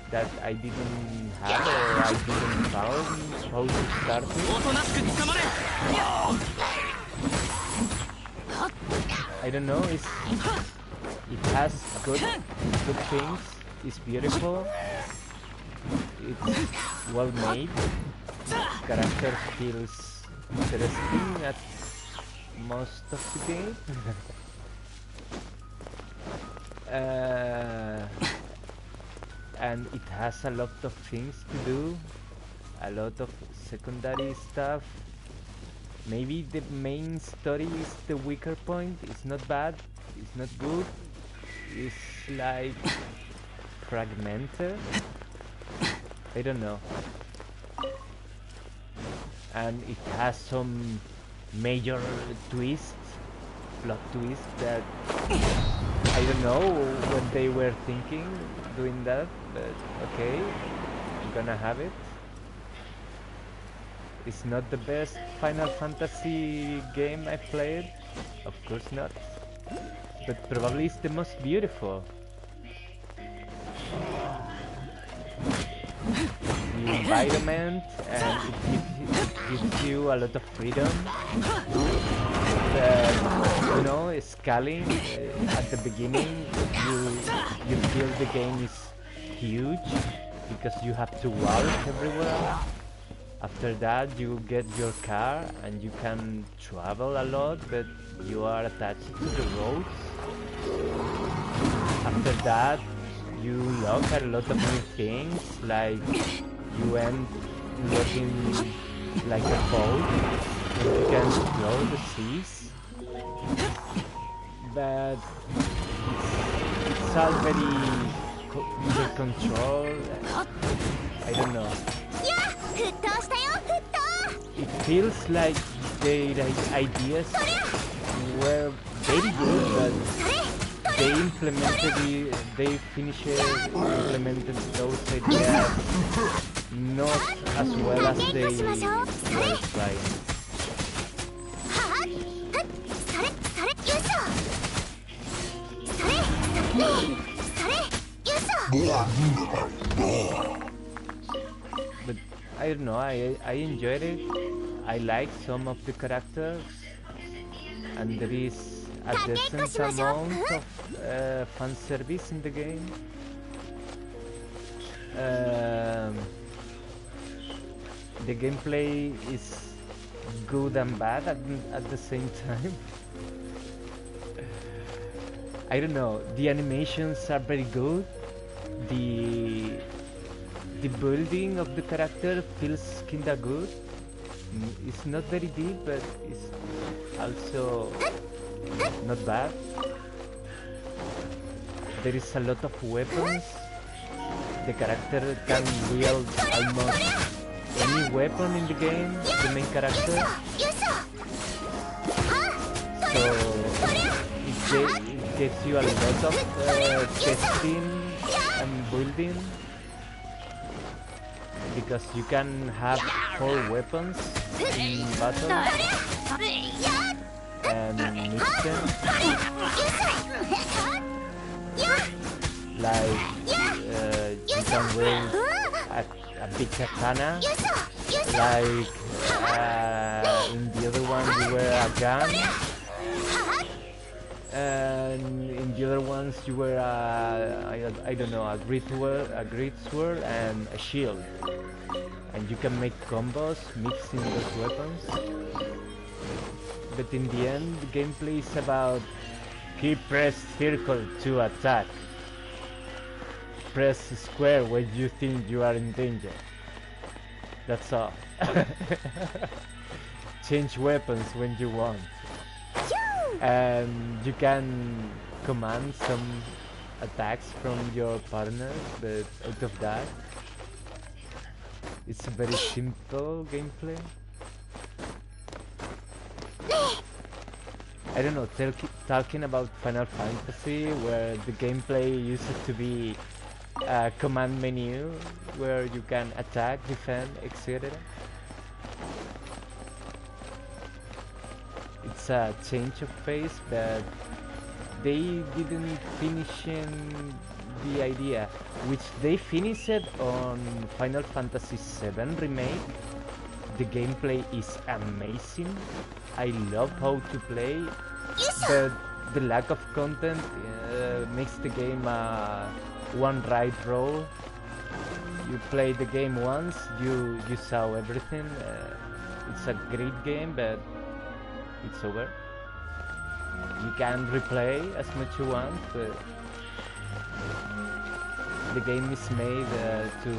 that I didn't have, or I didn't found how to start it. I don't know, it has good things, it's beautiful, It's well made. Character feels interesting at most of the game. And it has a lot of things to do, a lot of secondary stuff. Maybe the main story is the weaker point. It's not bad, it's not good, it's like fragmented. I don't know. And it has some major twists, plot twists that I don't know what they were thinking doing that, but okay, I'm gonna have it. It's not the best Final Fantasy game I've played, of course not, but probably it's the most beautiful. The environment, and it gives you a lot of freedom. You know, scaling at the beginning, you feel the game is huge because you have to walk everywhere. After that, you get your car and you can travel a lot, but you are attached to the roads. After that, you lock a lot of new things, like you end looking like a boat and you can explore the seas. But it's all very under control. I don't know. It feels like their ideas were very good, but they implemented those ideas not as well as they were trying. But I don't know, I enjoyed it. I like some of the characters, and there is a decent amount of fan service in the game. The gameplay is good and bad at the same time. I don't know, the animations are very good. The building of the character feels kinda good. It's not very deep, but it's also not bad. There is a lot of weapons. The character can wield almost any weapon in the game, the main character. So it gives you a lot of testing and building, because you can have 4 weapons in battle and mix them. Like you can wield a big katana, like in the other one you wear a gun, and in the other ones you wear I don't know, a great sword and a shield, and you can make combos mixing those weapons. But in the end, the gameplay is about press circle to attack, press square when you think you are in danger. That's all. Change weapons when you want. And you can command some attacks from your partners, but out of that, it's a very simple gameplay. I don't know, talking about Final Fantasy, where the gameplay used to be a command menu where you can attack, defend, etc. It's a change of pace, but they didn't finish the idea, which they finished on Final Fantasy VII Remake. The gameplay is amazing. I love how to play, but the lack of content makes the game one ride roll. you play the game once, you saw everything. It's a great game, but it's over. You can replay as much you want, but the game is made to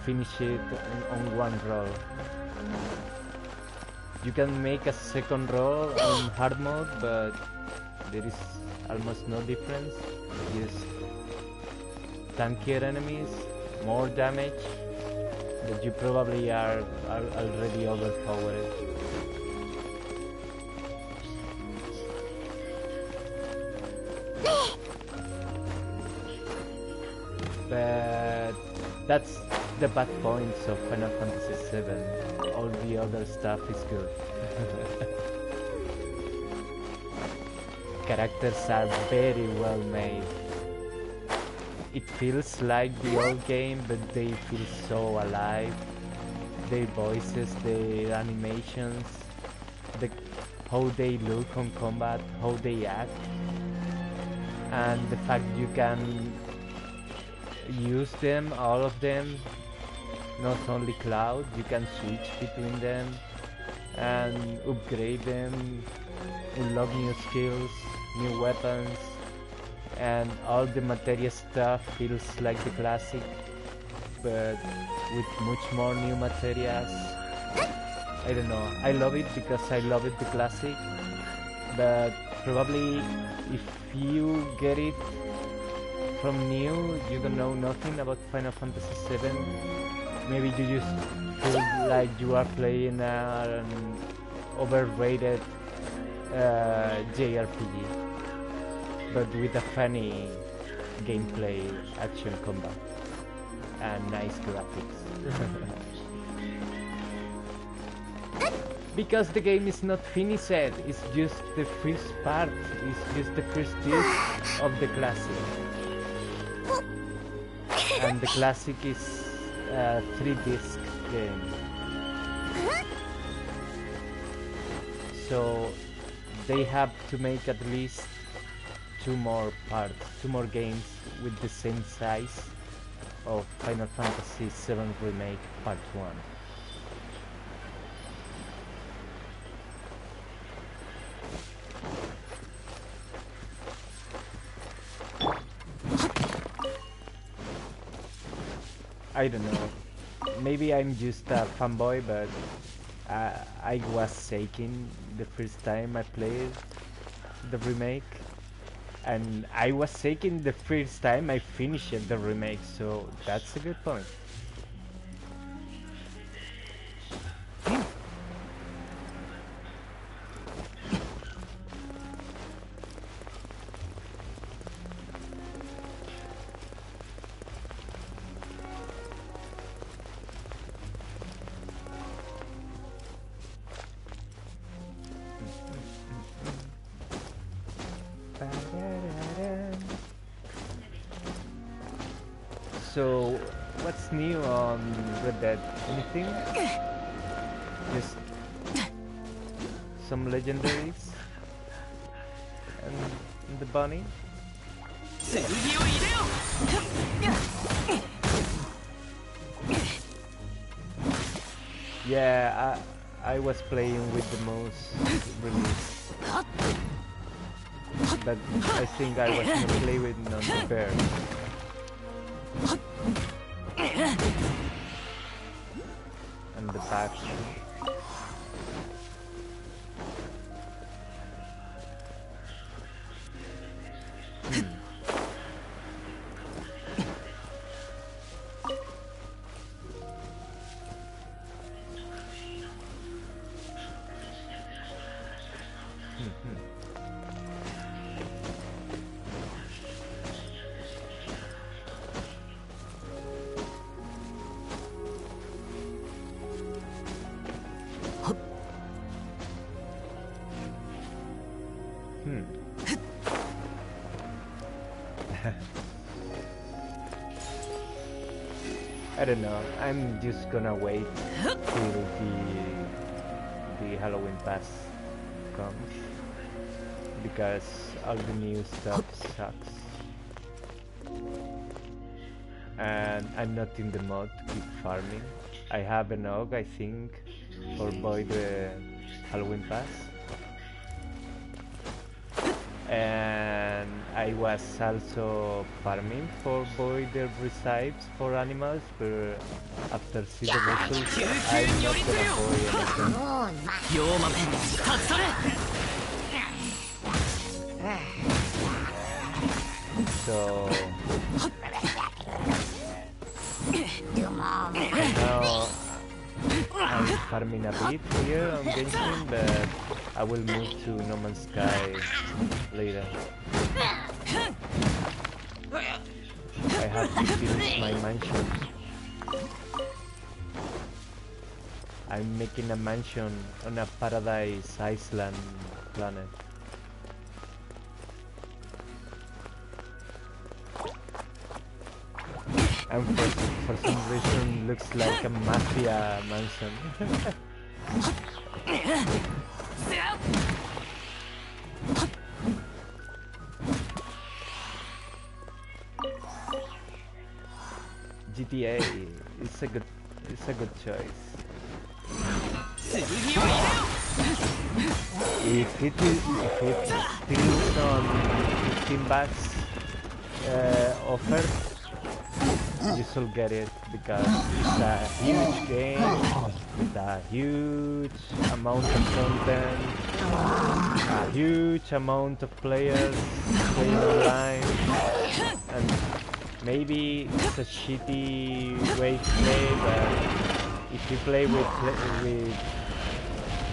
finish it on one roll. You can make a second roll on hard mode, but there is almost no difference. Just tankier enemies, more damage, but you probably are already overpowered. But that's the bad points of Final Fantasy VII. All the other stuff is good. Characters are very well made. It feels like the old game, but they feel so alive. Their voices, their animations, how they look on combat, how they act, and the fact you can use them, all of them, not only Cloud, you can switch between them and upgrade them, unlock new skills, new weapons, and all the materia stuff feels like the classic, but with much more new materias. I don't know, I love it because I love it the classic, but probably if you get it from new, you don't know nothing about Final Fantasy VII. Maybe you just feel like you are playing an overrated JRPG, but with a funny gameplay, action combat, and nice graphics. Because the game is not finished, it's just the first part, it's just the first disc of the classic. And the classic is a 3-disc game. So they have to make at least 2 more parts, 2 more games with the same size of Final Fantasy VII Remake Part 1. I don't know, maybe I'm just a fanboy, but I was shaking the first time I played the remake, and I was shaking the first time I finished the remake, so that's a good point. So, what's new on Red Dead? Anything? Just some legendaries and the bunny? Yeah, I was playing with the mouse release, but I think I was gonna play with non-fair. And the back. I don't know, I'm just gonna wait till the Halloween pass comes, because all the new stuff sucks. and I'm not in the mode to keep farming. I have an og, I think, for buy the Halloween pass. And I was also farming for buy the recipes for animals, but after see the results, I'm not gonna buy anything. So now I'm farming a bit here on Genshin, but I will move to No Man's Sky later. I have to finish my mansion. I'm making a mansion on a paradise island planet. And for some reason looks like a mafia mansion. GTA is a good choice. If it's still on 15 bucks offer, you should get it because it's a huge game with a huge amount of content, a huge amount of players playing online, and maybe it's a shitty way to play, but if you play with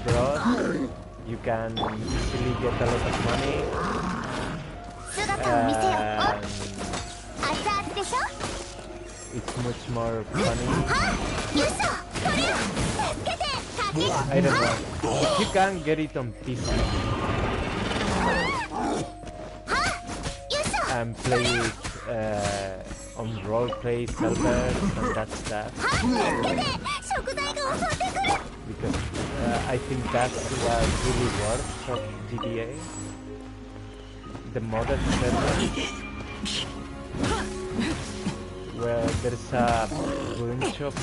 bros, you can easily get a lot of money. It's much more funny. I don't know. If you can get it on PC and play it on roleplay servers and that stuff, because I think that's what really works of GTA. The modded server, where there's a bunch of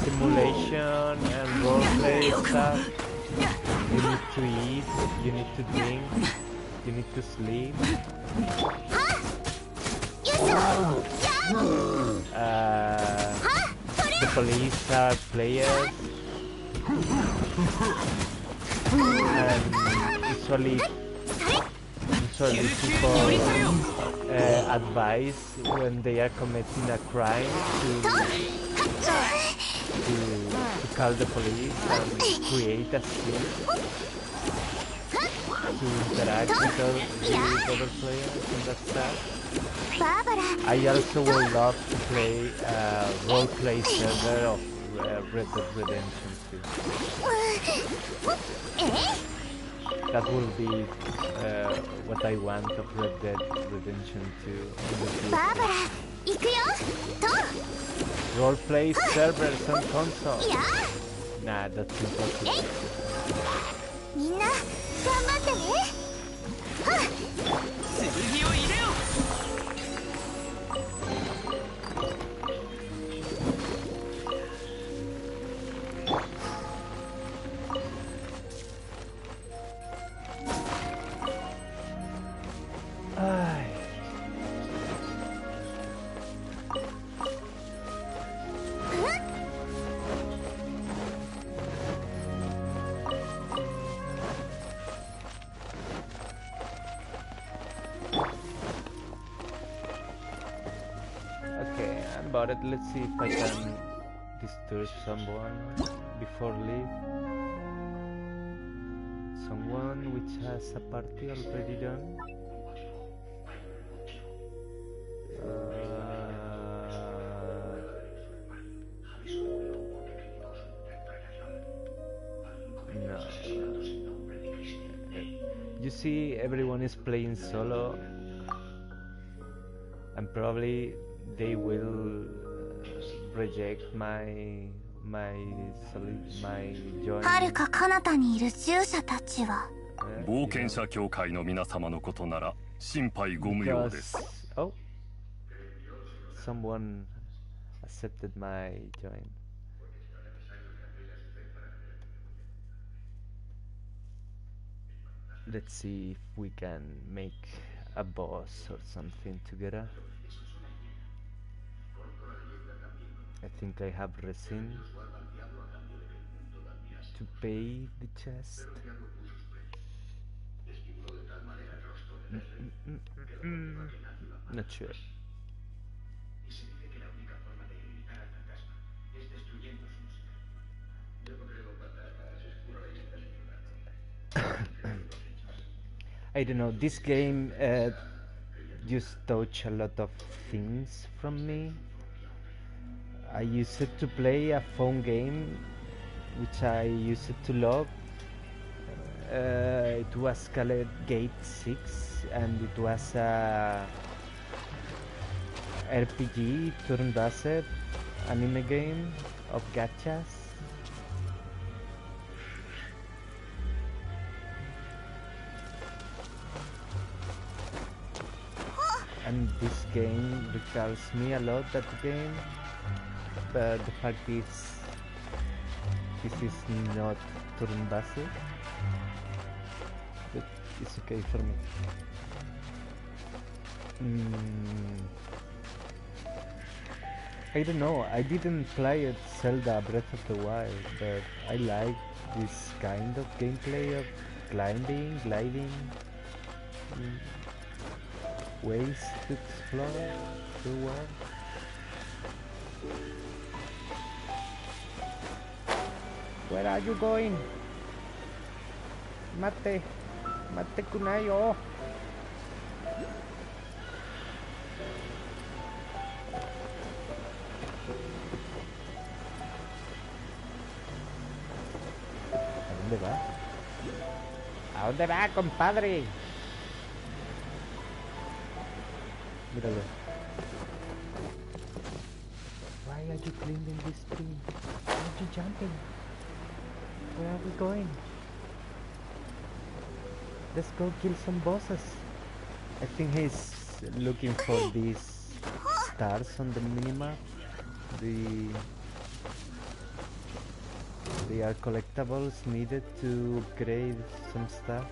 simulation and roleplay stuff. You need to eat, you need to drink, you need to sleep. The police are players, and usually people advise when they are committing a crime to call the police and create a scene to interact with other players and that stuff. I also would love to play a roleplay server of Red Dead Redemption 2. That will be what I want of Red Dead Redemption 2 in the future. Roleplay servers on console? Nah, that's impossible. Let's see if I can disturb someone before leave. Someone which has a party already done. No. You see, everyone is playing solo, and probably they will reject my join. 遥か彼方にいる従者たちは冒険者協会の皆様のことなら心配ご無用です。Oh, someone accepted my join. Let's see if we can make a boss or something together. I think I have resin to pay the chest. Not sure. I don't know, this game just touch a lot of things from me. I used to play a phone game which I used to love. It was called Gate 6 and it was a RPG turn-based anime game of gachas. And this game recalls me a lot, that game, but the fact is this is not turn-based, but it's okay for me. I don't know, I didn't play it Zelda Breath of the Wild, but I like this kind of gameplay of climbing, gliding, ways to explore the world. Where are you going? Mate, mate kunai, oh. ¿A dónde va? ¿A dónde va, compadre? Míralo. Why are you climbing this tree? Why are you jumping? Where are we going? Let's go kill some bosses. I think he's looking for these stars on the minimap. They are collectibles needed to upgrade some stuff.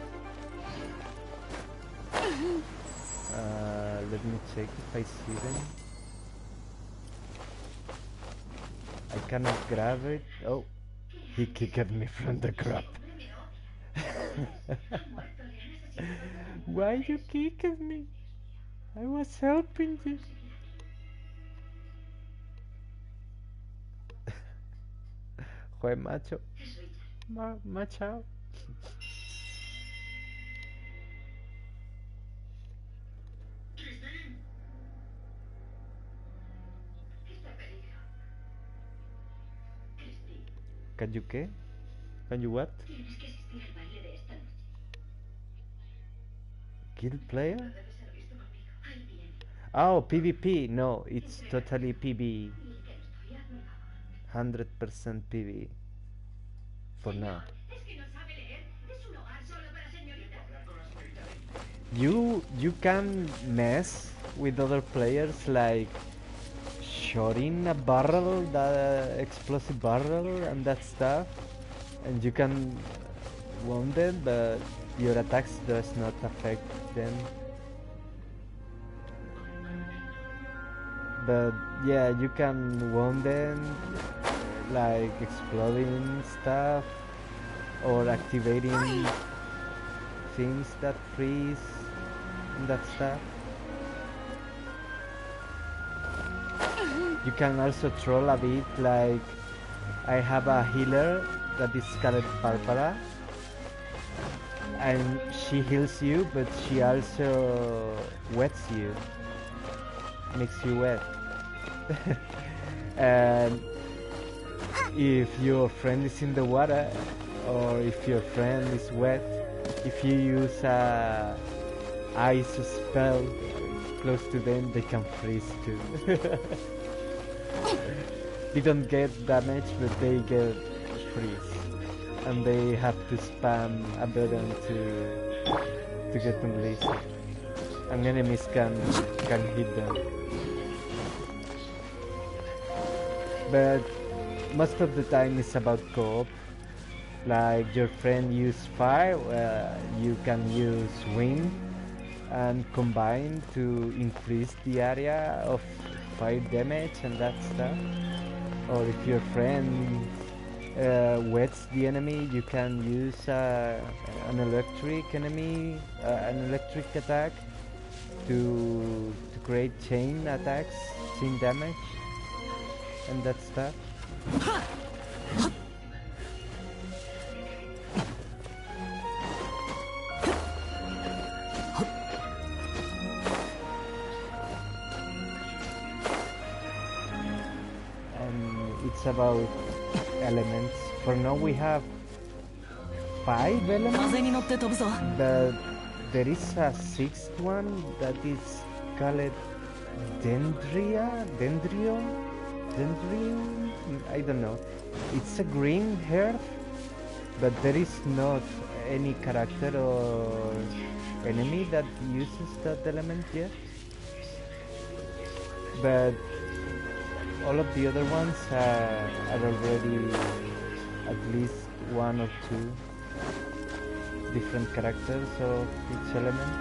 Let me check if I see them. I cannot grab it. Oh, he kicked me from the crop. Why you kicked me? I was helping you. Joder, macho. Macho. Can you qué? Can you what? Kill player? Oh, PvP. No, it's totally PvE. 100% PvE. For now. You can mess with other players, like shooting a barrel, the explosive barrel and that stuff, and you can wound them, but your attacks does not affect them. But yeah, you can wound them, like exploding stuff or activating things that freeze and that stuff. You can also troll a bit, like I have a healer that is called Barbara, and she heals you, but she also wets you, makes you wet. And if your friend is in the water, or if your friend is wet, if you use a ice spell close to them, they can freeze too. They don't get damage, but they get freeze, and they have to spam a button to get them released, and enemies can hit them. but most of the time it's about co-op. Like your friend use fire, you can use wind and combine to increase the area of fire damage and that stuff. Or if your friend wets the enemy, you can use an electric enemy, an electric attack to create chain attacks, chain damage, and that stuff. It's about elements. For now we have 5 elements, but there is a 6th one that is called Dendrium? I don't know. It's a green earth, but there is not any character or enemy that uses that element yet. But all of the other ones are already at least 1 or 2 different characters of each element.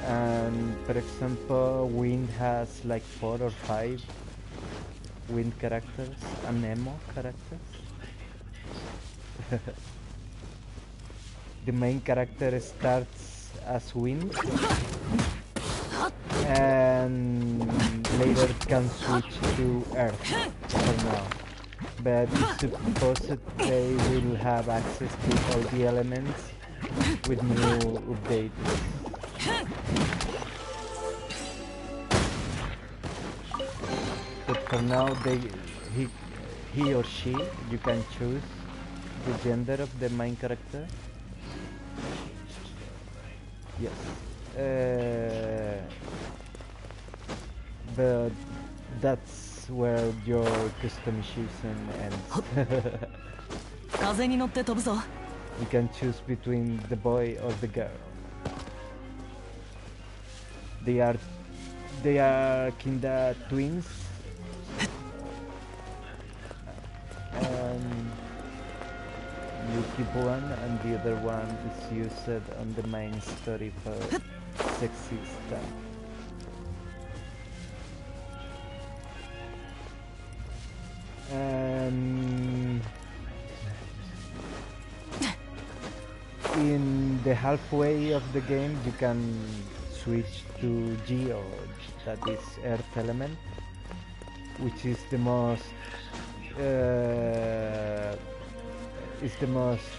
And for example, wind has like 4 or 5 wind characters and Nemo characters. The main character starts as wind and later can switch to earth for now, but it's supposed they will have access to all the elements with new updates. But for now he or she, you can choose the gender of the main character. Yes. But that's where your customization ends. You can choose between the boy or the girl. They are kinda twins. And you keep one and the other one is used on the main story for sexy stuff. In the halfway of the game you can switch to Geo, that is earth element, which is the most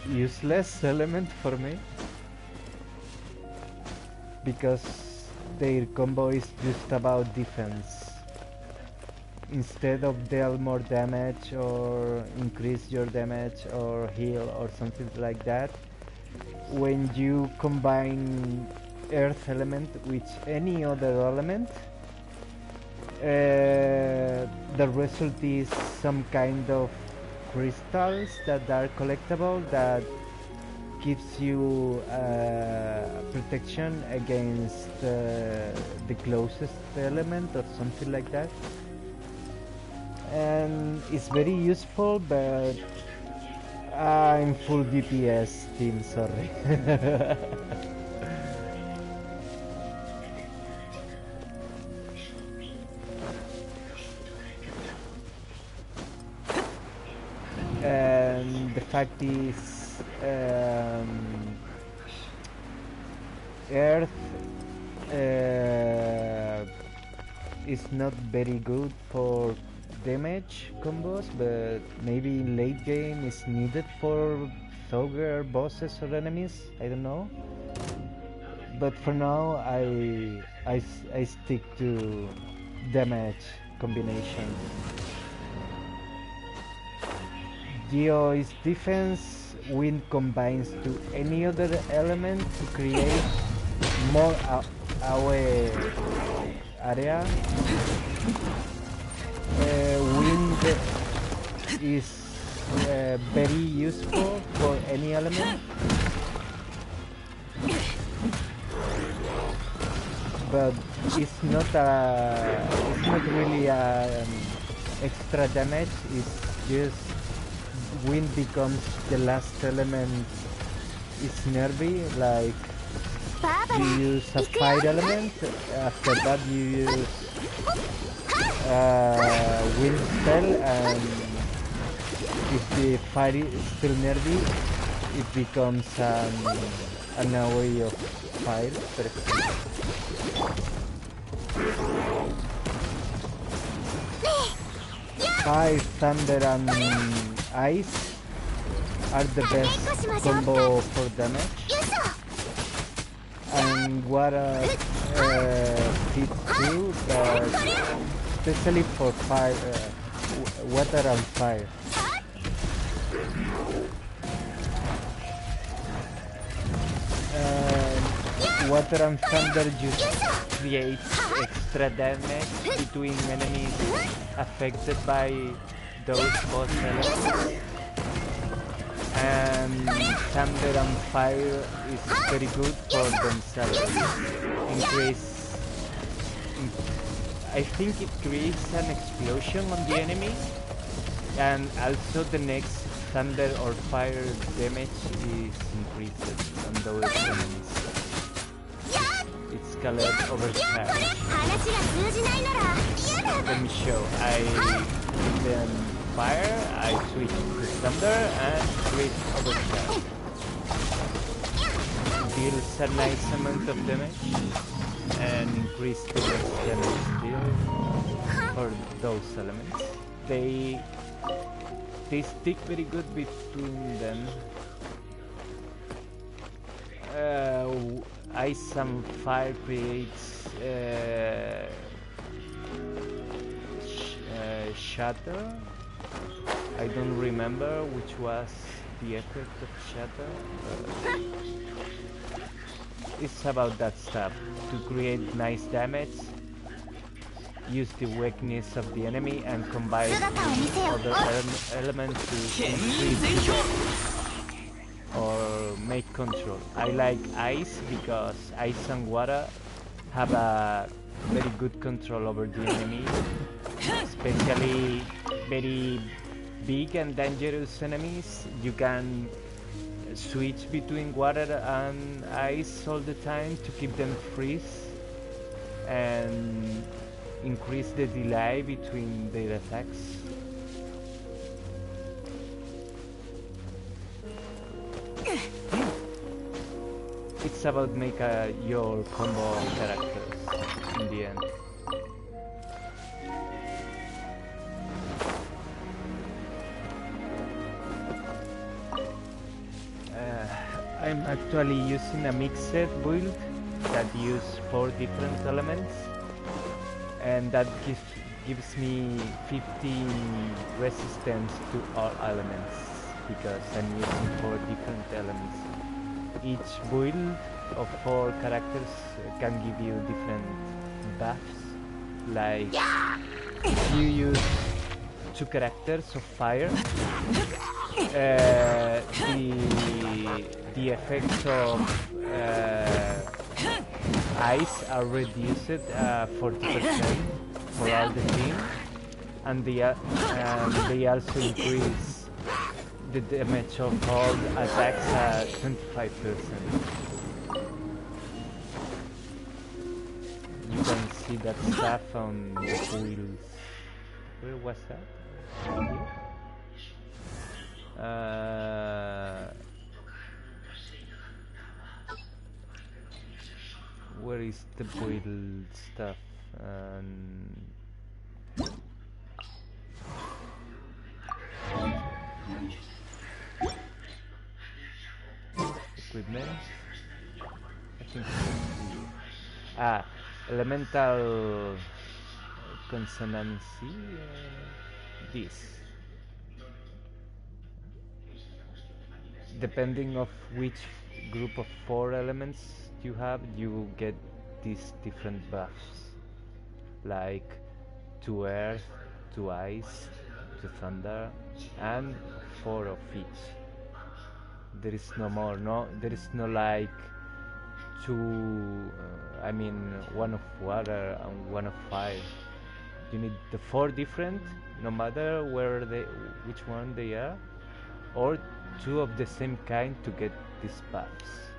useless element for me, because their combo is just about defense. Instead of deal more damage or increase your damage or heal or something like that, when you combine earth element with any other element, the result is some kind of crystals that are collectible that gives you protection against the closest element or something like that. And it's very useful, but I'm full DPS team, sorry. And the fact is, Earth is not very good for damage combos, but maybe in late game is needed for Thogger bosses or enemies, I don't know. But for now I stick to damage combination. Geo is defense, wind combines to any other element to create more away area. Wind is very useful for any element, but it's not really a extra damage is just wind becomes the last element is nervy, like you use a fire element, after that you use wind spell, and if the fire is still nervy, it becomes an AoE of fire, for example. Fire, thunder and ice are the best combo for damage, and water fits too, but especially for fire, water and fire. Water and thunder just creates extra damage between enemies affected by those boss elements, and thunder and fire is very good for themselves. I think it creates an explosion on the enemy, and also the next thunder or fire damage is increased on those enemies. It's called overcharge. Let me show. I give them fire, I switch to thunder and create overcharge. Deals a nice amount of damage and increase the next damage deal for those elements. They stick very good between them. Ice and fire creates shatter. I don't remember which was the effect of shatter. It's about that stuff, to create nice damage, use the weakness of the enemy and combine other elements to increase or make control. I like ice because ice and water have a very good control over the enemy, especially very big and dangerous enemies. You can switch between water and ice all the time to keep them freeze and increase the delay between their attacks. It's about make your combo characters in the end. I'm actually using a mixed build that use 4 different elements, and that gives me 50 resistance to all elements because I'm using 4 different elements. Each build of 4 characters can give you different buffs. Like if you use 2 characters of fire, the effects of ice are reduced 40% for all the team, and they also increase the damage of all attacks at 25%. You can see that stuff on the wheels. Where was that? Here? Where is the build stuff? Equipment? I think it's elemental consonancy. This. Depending of which group of 4 elements you have, you get these different buffs, like to earth, to ice, to thunder, and 4 of each. There is no more. There is no like 2. I mean, 1 of water and 1 of fire. you need the 4 different, no matter which one they are, or 2 of the same kind to get these buffs.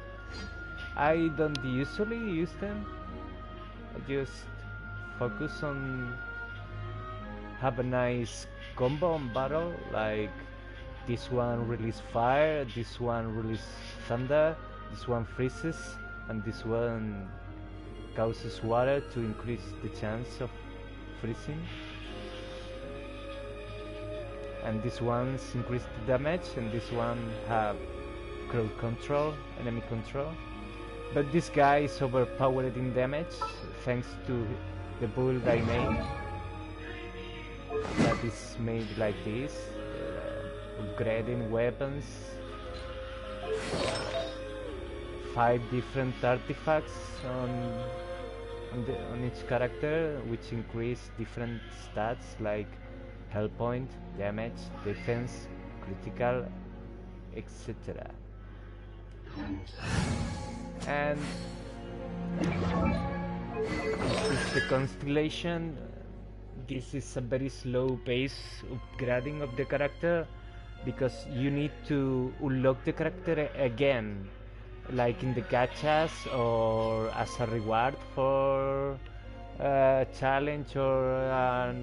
I don't usually use them. I just focus on have a nice combo on battle, like this one release fire, this one release thunder, this one freezes, and this one causes water to increase the chance of freezing. And this one's increase the damage, and this one have crowd control, enemy control. But this guy is overpowered in damage thanks to the build I made. That is made like this, upgrading weapons, 5 different artifacts on each character, which increase different stats like health point, damage, defense, critical, etc. And this is the constellation. This is a very slow pace upgrading of the character, because you need to unlock the character again, like in the gachas or as a reward for a challenge or a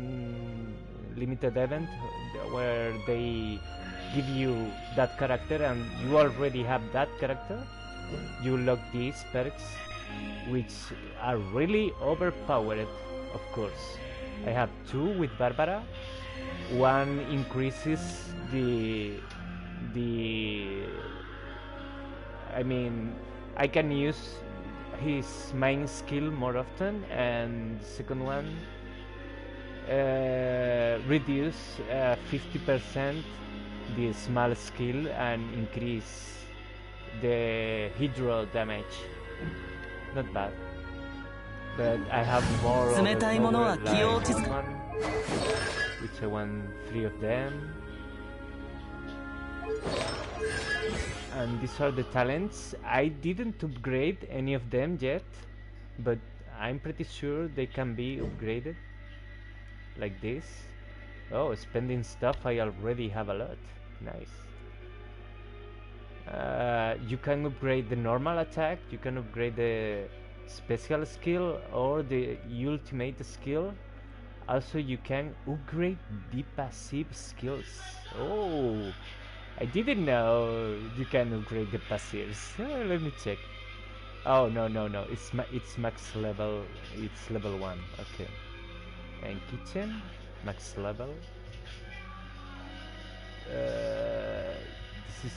limited event where they give you that character and you already have that character. You unlock these perks, which are really overpowered, of course. I have 2 with Barbara. One increases I mean, I can use his main skill more often, and the second one reduce 50% the small skill and increase the hydro damage. Not bad. But I have more of like this one, which I want 3 of them. And these are the talents. I didn't upgrade any of them yet, but I'm pretty sure they can be upgraded. Like this. Oh, spending stuff, I already have a lot. Nice. You can upgrade the normal attack, you can upgrade the special skill or the ultimate skill. Also, you can upgrade the passive skills. Oh, I didn't know you can upgrade the passives. Let me check. Oh, no, it's max level. It's level 1. Okay. And kitchen, max level. This is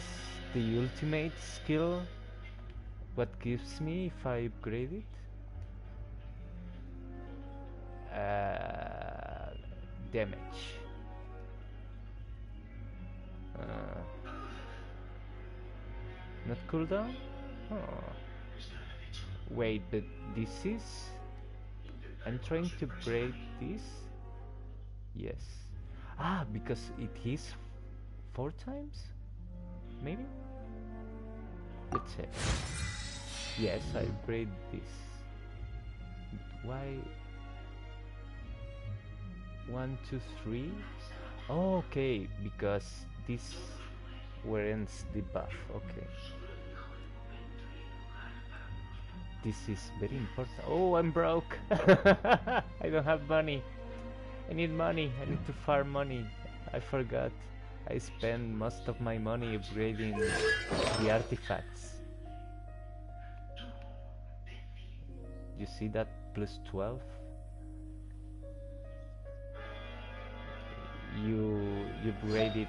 the ultimate skill. What gives me if I upgrade it? Damage. Not cooldown? Oh. Wait, but this is... I'm trying to break this? Yes. Ah, because it is 4 times? Maybe? Let's check. Yes, I upgrade this. But why? 1, 2, 3? Oh, okay, because this warrants the buff. Okay. This is very important. Oh, I'm broke. I don't have money. I need money. I need to farm money. I forgot. I spent most of my money upgrading the artifacts. You see that plus 12? You upgrade it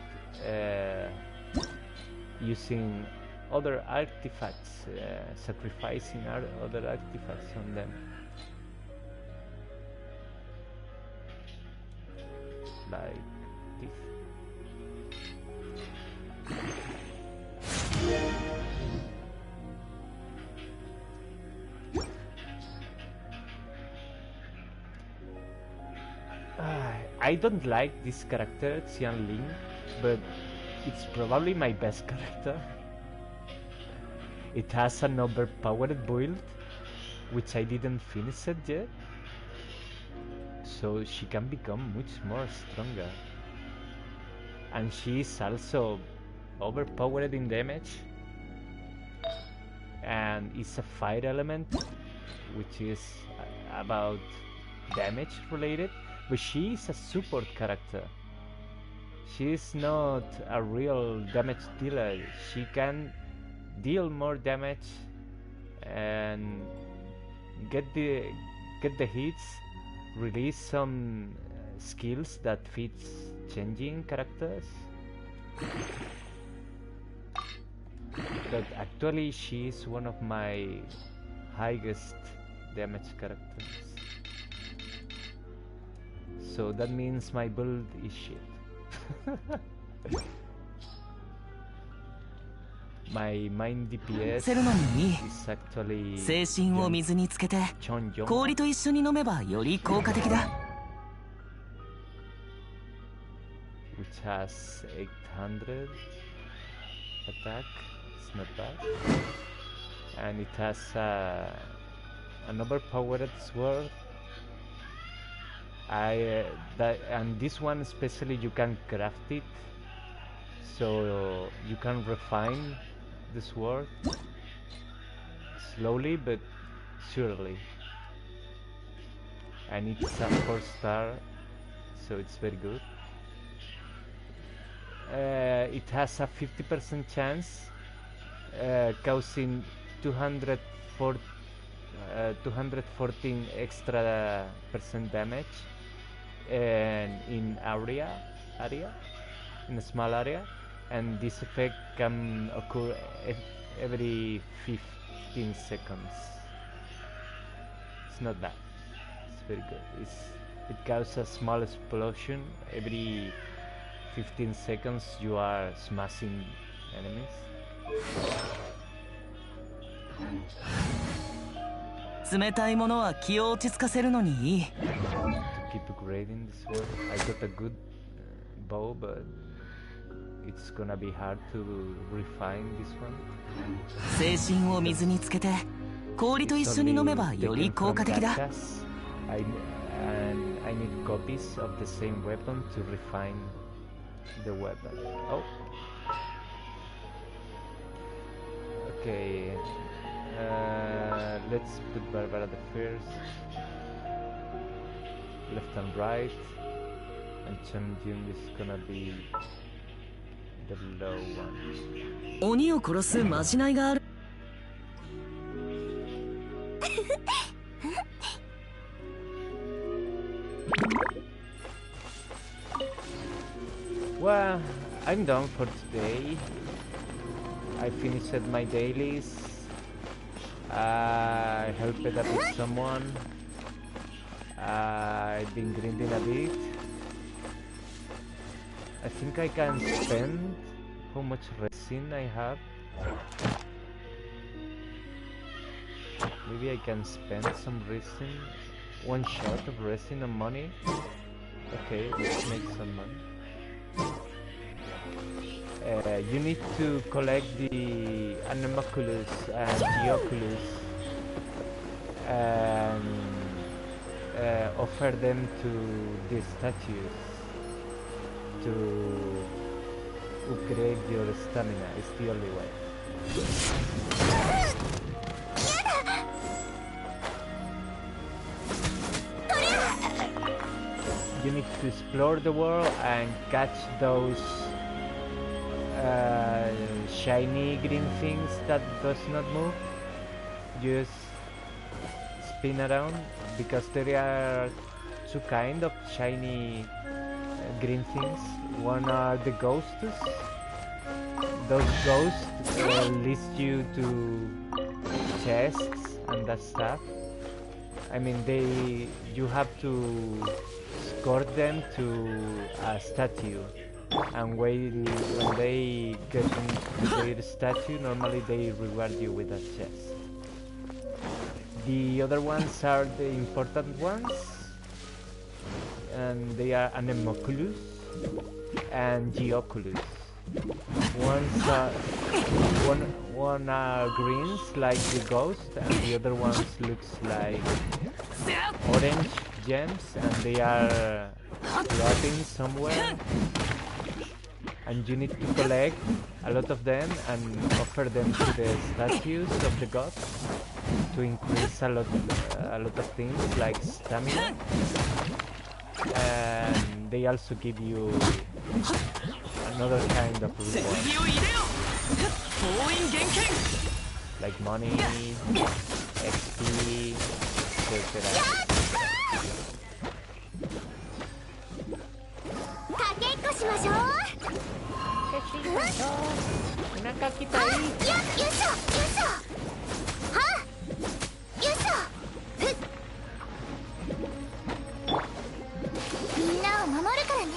using other artifacts, sacrificing other artifacts on them. Like this. I don't like this character, Xian Ling, but it's probably my best character. It has an overpowered build, which I didn't finish it yet. so she can become much more stronger. And she is also overpowered in damage, and it's a fire element, which is about damage related, but she is a support character. She is not a real damage dealer. She can deal more damage and get the hits, release some skills that fits changing characters. But actually she is one of my highest damage characters. So that means my build is shit. My main DPS is actually 精神を水につけて Chongyong, 氷と一緒に飲めばより効果的だ。 which has 800 attack. It's not bad. And it has an overpowered sword. And this one especially you can craft it, so you can refine the sword slowly but surely. And it's a 4-star, so it's very good. It has a 50% chance, causing 214 extra percent damage, and in in a small area, and this effect can occur every 15 seconds. It's not bad. It's very good. It causes a small explosion every 15 seconds. You are smashing enemies. 冷たいものは気を落ち着かせるのにいい。 To keep upgrading this one, I got a good bow, but it's gonna be hard to refine this one. 精神を水につけて氷と一緒に飲めばより効果的だ。 I need copies of the same weapon to refine the weapon. Oh. Okay. Let's put Barbara the first. Left and right. And Tambien is gonna be the low one. 鬼を殺すまじないがある。 Well, I'm done for today. I finished my dailies. I helped a bit someone. I've been grinding a bit. I think I can spend how much resin I have. Maybe I can spend some resin, one shot of resin and money. Okay, let's make some money. You need to collect the Animalculus and Geoculus and offer them to the statues to upgrade your stamina. It's the only way. You need to explore the world and catch those shiny green things that does not move. Just spin around, because there are two kinds of shiny green things. One are the ghosts. Those ghosts lead you to chests and that stuff. I mean, you have to escort them to a statue, and when they get into the statue, normally they reward you with a chest. The other ones are the important ones, and they are Anemoculus and Geoculus. One are greens like the ghost, and the other ones looks like orange gems and they are rotting somewhere, and you need to collect a lot of them and offer them to the statues of the gods to increase a lot of things like stamina, and they also give you another kind of reward like money, XP, etc. かけっこしましょう。お腹きたい。よいしょよいしょ。はよいしょ。ふっ。みんなを守るからね。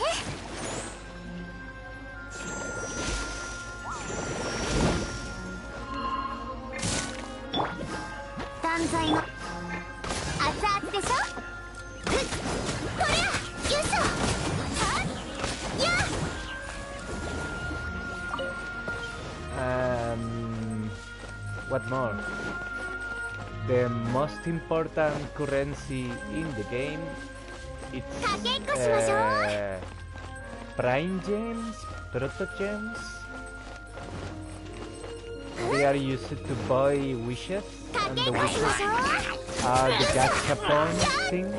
断罪の熱々でしょ。ふっ。こりゃよいしょ。はや。What more? The most important currency in the game, it's prime gems, proto gems. They are used to buy wishes, and the wishes are the gachapon thing,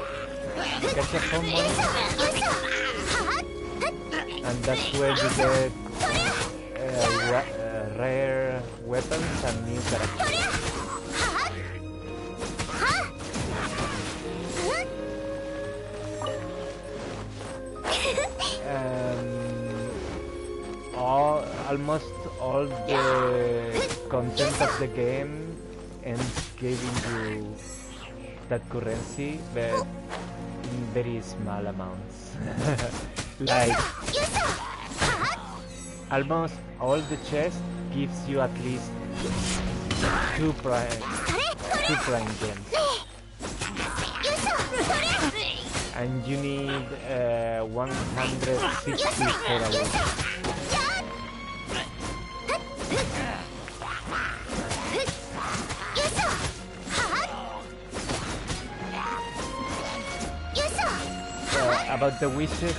gachapon money, and that's where you get rare weapons and new characters. Almost all the content of the game ends giving you that currency, but in very small amounts. Like almost all the chests gives you at least two prime gems, and you need 160 for a week. About the wishes,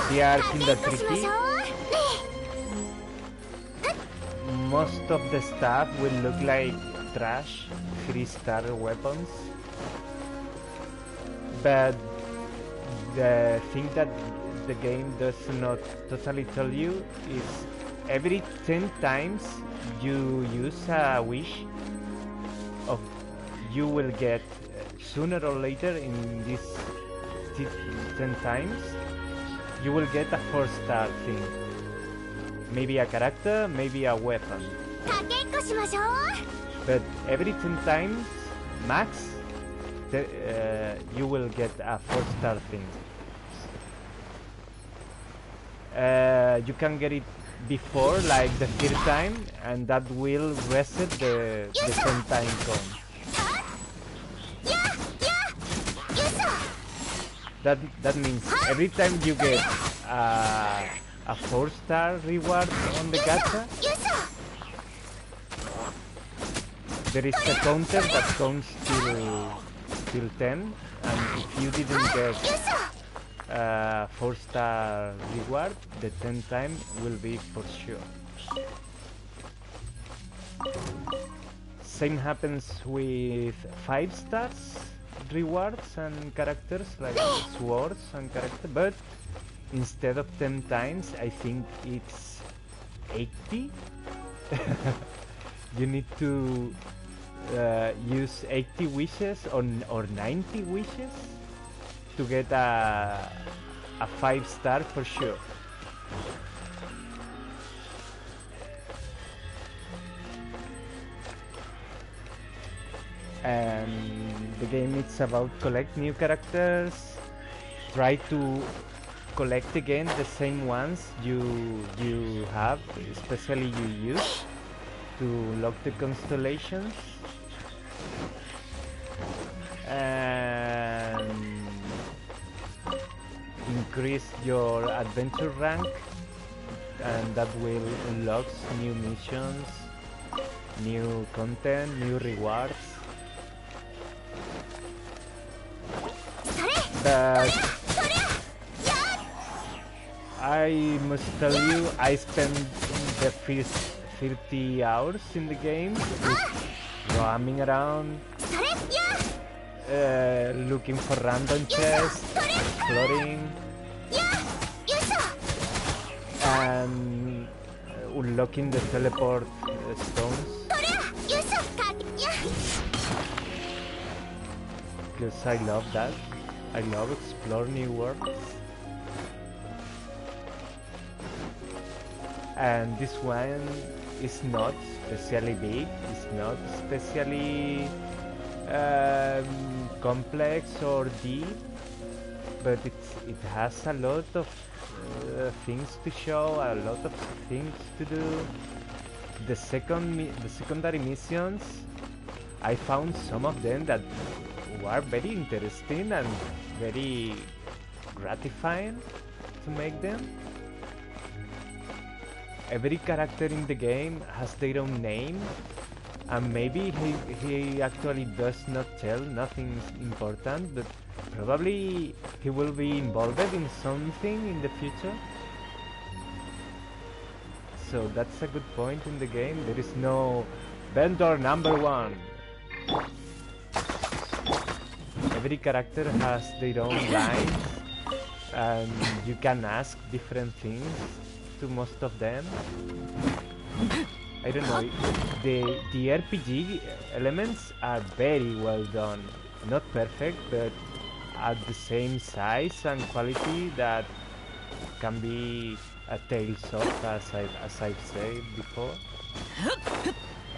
they are kinda tricky. Most of the stuff will look like trash, 3-star weapons, but the thing that the game does not totally tell you is every 10 times you use a wish, you will get sooner or later in this 10 times you will get a 4-star thing, maybe a character, maybe a weapon, but every 10 times max you will get a 4-star thing. You can get it before, like the 3rd time, and that will reset the 10 time count. That means every time you get a 4-star reward on the gacha, there is a counter that counts till 10, and if you didn't get 4-star reward, the 10th time will be for sure. Same happens with 5 stars rewards and characters like swords and characters, but instead of 10 times I think it's 80. You need to use 80 wishes or 90 wishes to get a 5-star for sure. And the game is about collect new characters, try to collect again the same ones you have, especially you use to lock the constellations, and increase your adventure rank, and that will unlock new missions new content, new rewards. But I must tell you, I spent the first 30 hours in the game just roaming around, looking for random chests, exploring, and unlocking the teleport stones. Because I love that. I love exploring new worlds. And this one is not especially big, it's not especially complex or deep, but it has a lot of things to show, a lot of things to do. The secondary missions, I found some of them that were very interesting and very gratifying to make them. Every character in the game has their own name, and maybe he actually does not tell nothing important, but probably he will be involved in something in the future. So that's a good point in the game. There is no vendor number one. Every character has their own lines, and you can ask different things to most of them. I don't know, the RPG elements are very well done. Not perfect, but at the same size and quality that can be a Tales of, as I've said before.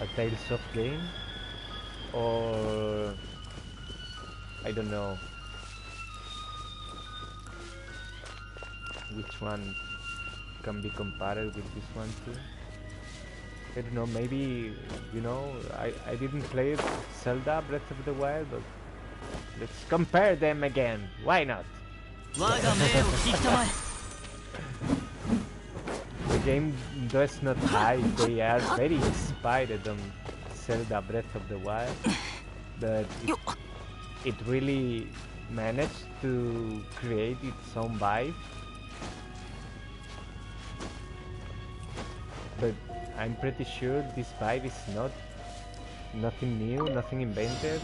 A Tales of game, or I don't know which one can be compared with this one too. I don't know, maybe, you know, I didn't play Zelda Breath of the Wild, but let's compare them again. Why not? The game does not hide, they are very inspired on Zelda Breath of the Wild, but it really managed to create its own vibe. But I'm pretty sure this vibe is nothing new, nothing invented,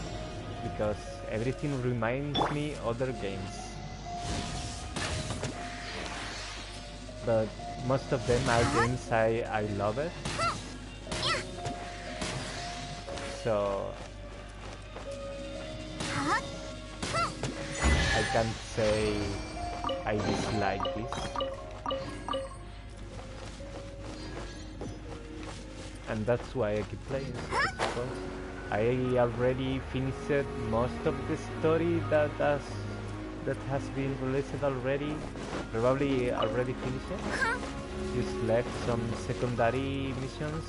because everything reminds me other games. But most of them are games I love it. So I can't say I dislike this. And that's why I keep playing, I suppose. I already finished most of the story that has been released already. Probably already finished it. Just left some secondary missions.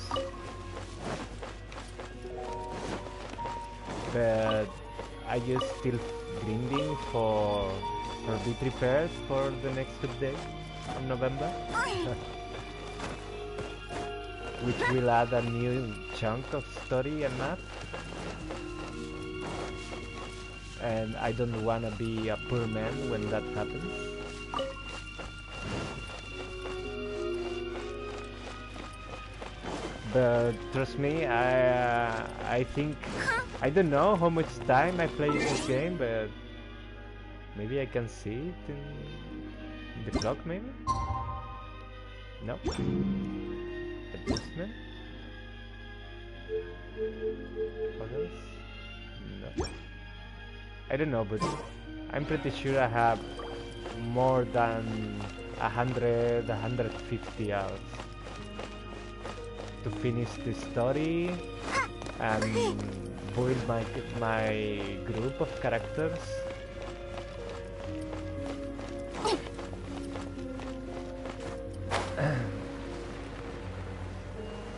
But I just still grinding for be prepared for the next update in November. Which will add a new chunk of story and map. And I don't wanna be a poor man when that happens. But trust me, I think, I don't know how much time I play this game, but maybe I can see it in the clock, maybe? No? Adjustment? What else? No. I don't know, but I'm pretty sure I have more than 150 hours to finish the story and build my group of characters.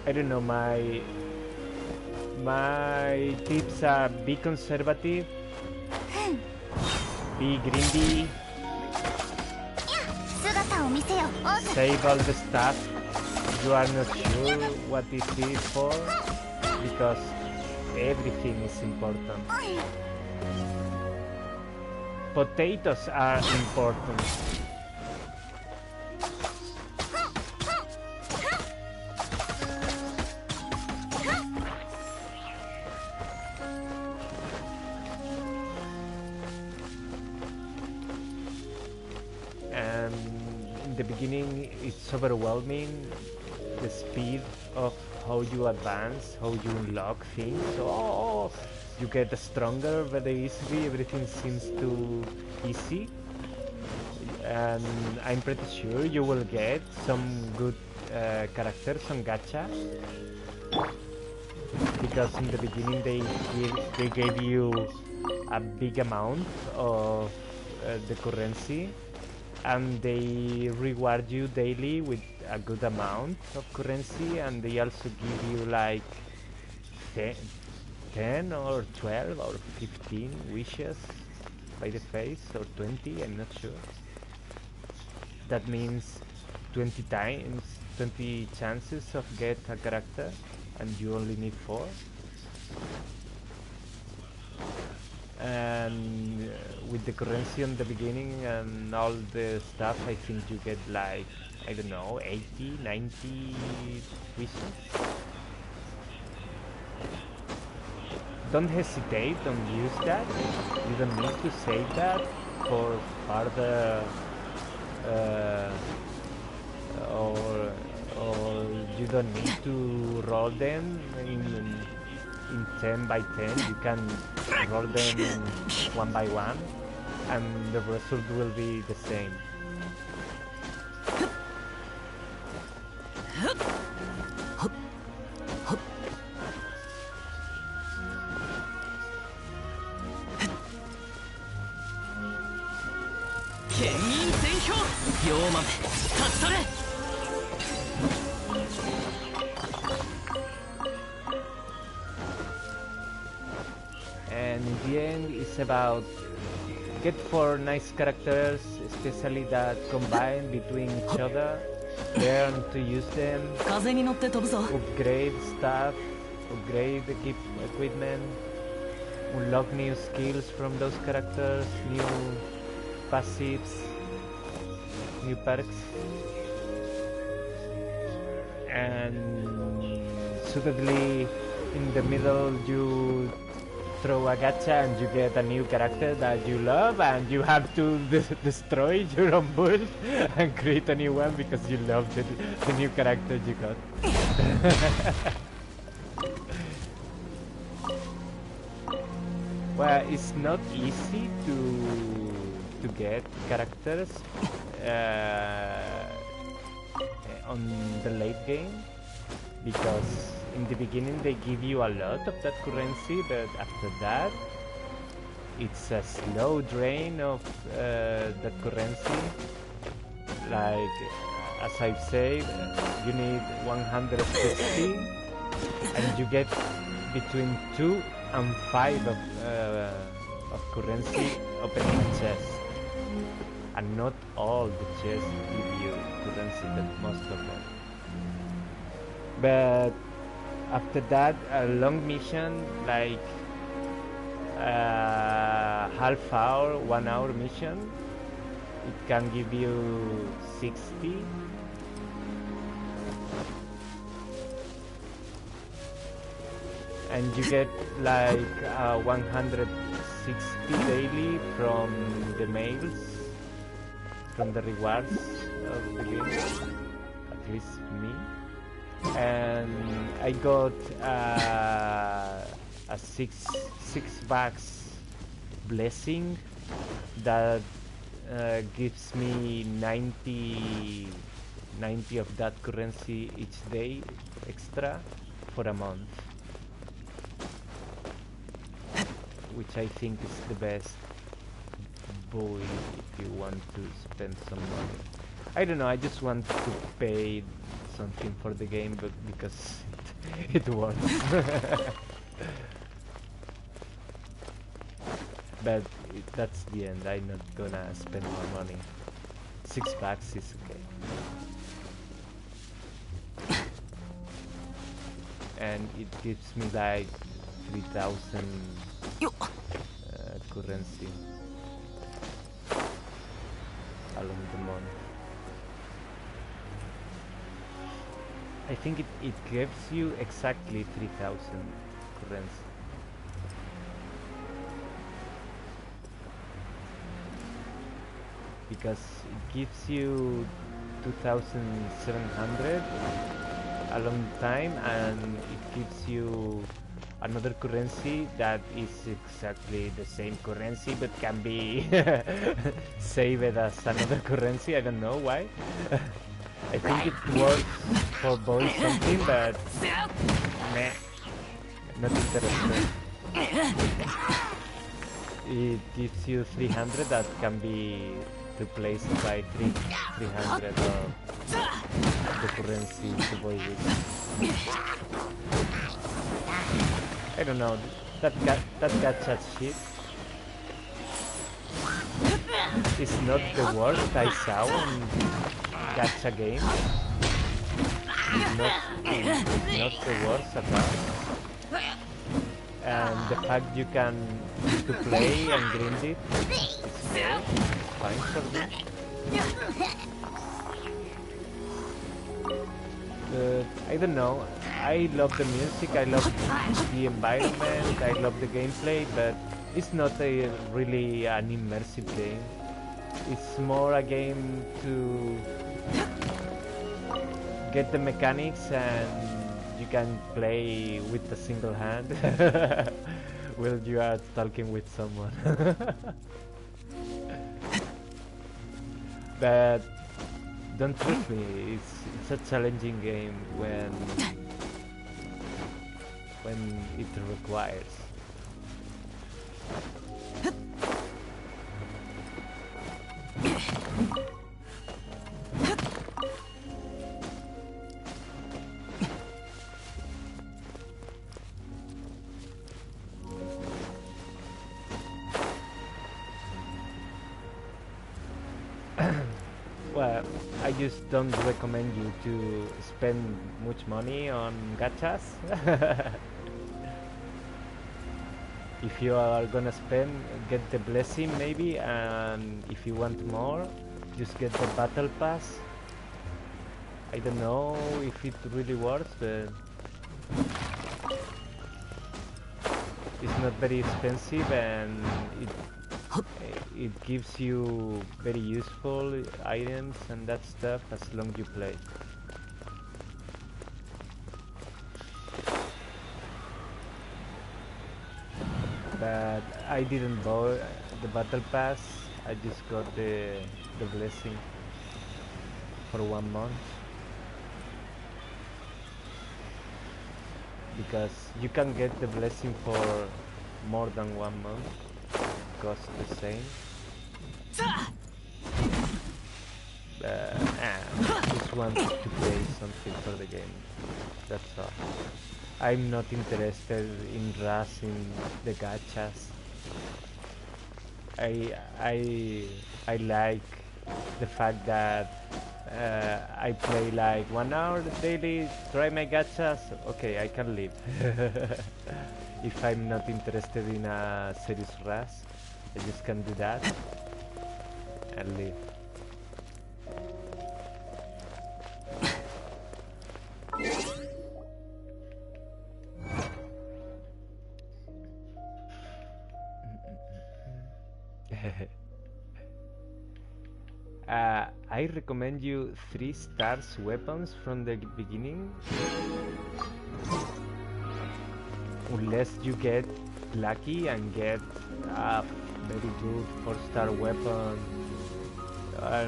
I don't know, my tips are be conservative, be grindy, save all the stuff you are not sure what it is for, because everything is important. Potatoes are important. And in the beginning it's overwhelming, the speed of how you advance, how you unlock things. Oh, you get stronger very easily, everything seems too easy. And I'm pretty sure you will get some good characters on gacha, because in the beginning they gave you a big amount of the currency, and they reward you daily with a good amount of currency, and they also give you like 10 or 12 or 15 wishes by the face, or 20, I'm not sure. That means 20 times, 20 chances of get a character, and you only need 4. And with the currency in the beginning and all the stuff, I think you get like, I don't know, 80, 90 wishes. Don't hesitate, don't use that. You don't need to save that for further or you don't need to roll them in 10 by 10. You can roll them 1 by 1 and the result will be the same. And in the end, it's about get 4 nice characters, especially that combine between each other, learn to use them, upgrade stuff, upgrade equipment, unlock new skills from those characters, new passives, new perks, and suddenly in the middle you throw a gacha and you get a new character that you love, and you have to destroy your own build and create a new one because you love the new character you got. Well, it's not easy to get characters on the late game, because in the beginning they give you a lot of that currency, but after that it's a slow drain of that currency. Like as I've said, you need 160 and you get between 2 and 5 of currency opening chests, and not all the chests give you currency, but most of them. But after that, a long mission, like half hour, 1 hour mission, it can give you 60. And you get like 160 daily from the mails, from the rewards of the game, at least me. And I got a six bucks blessing that gives me 90 of that currency each day extra for a month, which I think is the best buy if you want to spend some money. I don't know, I just want to pay something for the game, but because it works. But that's the end. I'm not gonna spend more money. 6 bucks is okay. and it gives me like 3,000 currency along the month. I think it gives you exactly 3,000 currency. Because it gives you 2,700 a long time, and it gives you another currency that is exactly the same currency but can be saved as another currency. I don't know why. I think it works for both something, but meh, not interested. It gives you 300 that can be replaced by 300 of the currency to buy it. I don't know, that gacha shit is not the worst I saw in gacha games. Not the worst at all. And the fact you can to play and grind it is fine for me. I don't know, I love the music, I love the environment, I love the gameplay, but it's not a really an immersive game. It's more a game to get the mechanics, and you can play with a single hand while you are talking with someone. But don't trust me, it's a challenging game when it requires. Well, I just don't recommend you to spend much money on gachas. If you are gonna spend, get the blessing maybe, and if you want more, just get the battle pass. I don't know if it really works, but it's not very expensive, and it gives you very useful items and that stuff as long as you play. But I didn't buy the battle pass, I just got the blessing for 1 month. Because you can get the blessing for more than 1 month. Costs the same. Just wanted to play something for the game. That's all. I'm not interested in rushing the gachas. I like the fact that I play like 1 hour daily, try my gachas, okay, I can leave. If I'm not interested in a serious rush, I just can do that and leave. I recommend you 3 stars weapons from the beginning, unless you get lucky and get a very good 4-star weapon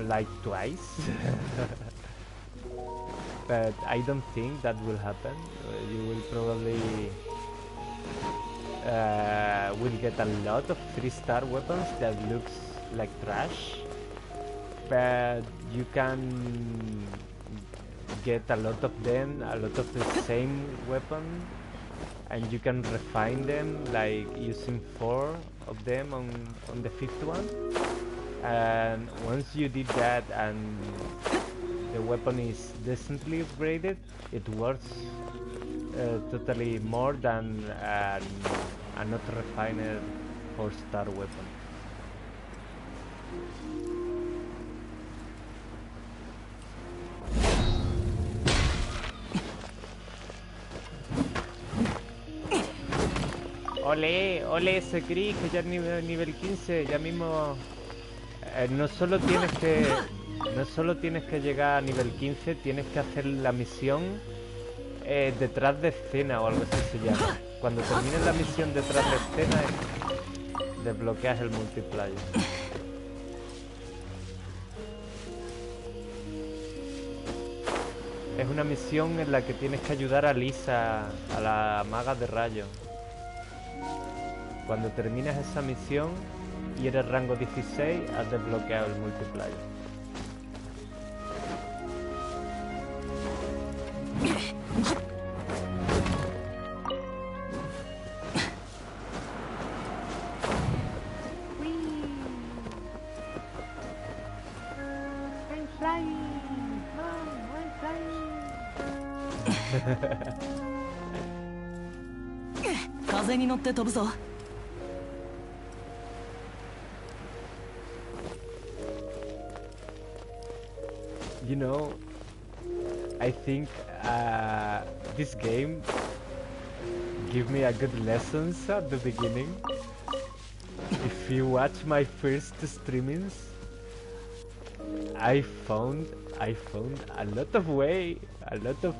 like twice. But I don't think that will happen. You will probably will get a lot of 3-star weapons that looks like trash, but you can get a lot of them, a lot of the same weapon, and you can refine them, like using 4 of them on the 5th one. And once you did that and the weapon is decently upgraded, it works totally more than a not refined 4-star weapon. Ole, ole ese Chris, que ya es nivel 15, ya mismo. No solo tienes que llegar a nivel 15, tienes que hacer la misión detrás de escena o algo así se llama. Cuando termines la misión detrás de escena, desbloqueas el multiplayer. Es una misión en la que tienes que ayudar a Lisa, a la maga de rayo. Cuando terminas esa misión y eres rango 16, has desbloqueado el multiplayer. I'm flying. Mom, I'm flying. 風に乗って飛ぶぞ。 You know, I think this game gave me a good lessons at the beginning. If you watch my first streamings, I found a lot of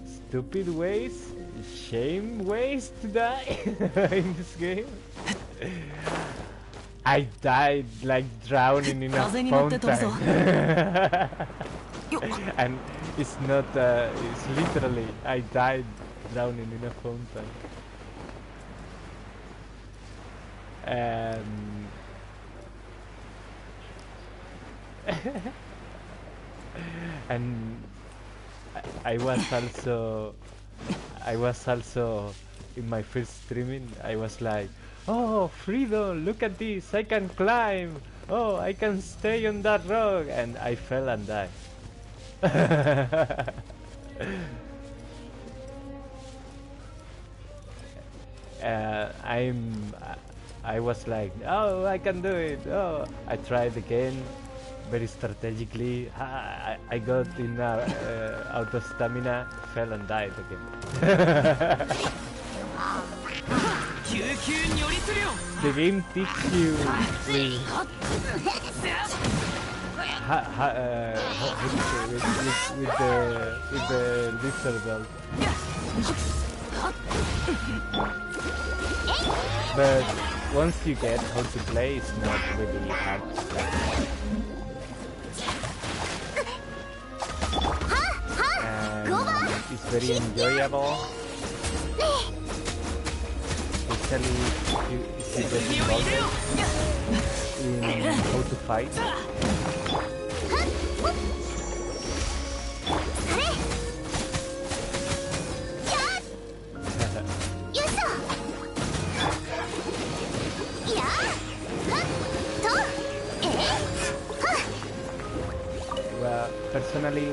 stupid ways, shame ways to die in this game. I died like drowning in a fountain. And it's not, it's literally, I died drowning in a fountain. And I was also in my first streaming, I was like, oh, freedom, look at this, I can climb, oh, I can stay on that rock, and I fell and died. I was like, oh, I can do it. Oh, I tried again, very strategically. I got in auto stamina, fell and died again. The game teaches you with the lizard belt. But once you get how to play, it's not really hard to play. And it's very enjoyable. Especially if you get involved in how to fight. Well, personally,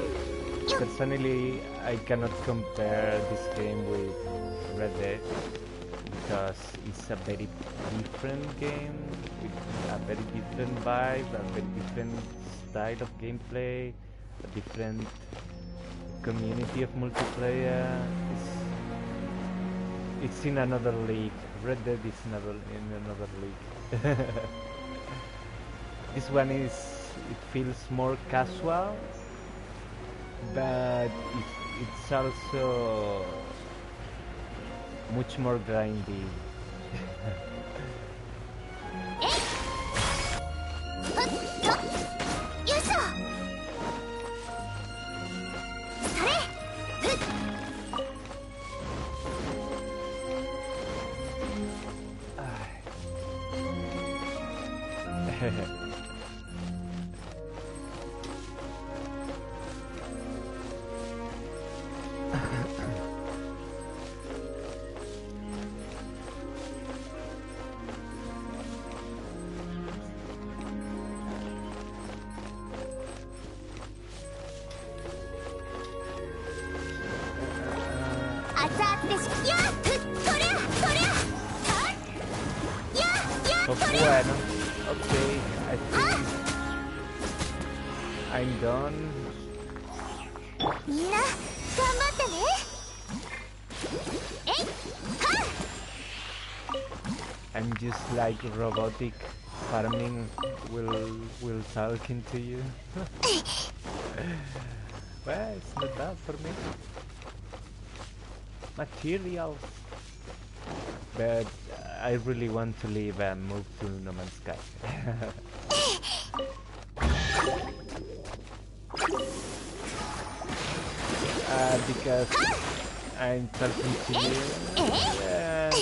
I cannot compare this game with Red Dead because it's a very different game with a very different vibe, a very different style of gameplay, a different community of multiplayer. It's in another league. Red Dead is in another league. This one it feels more casual, but it's also much more grindy. Pues bueno, okay, I think I'm done. みんな頑張ってね。えいは I'm just like robotic farming will talking to you. Well, it's not bad for me. Materials. But I really want to leave and move to No Man's Sky. Because I'm talking to you and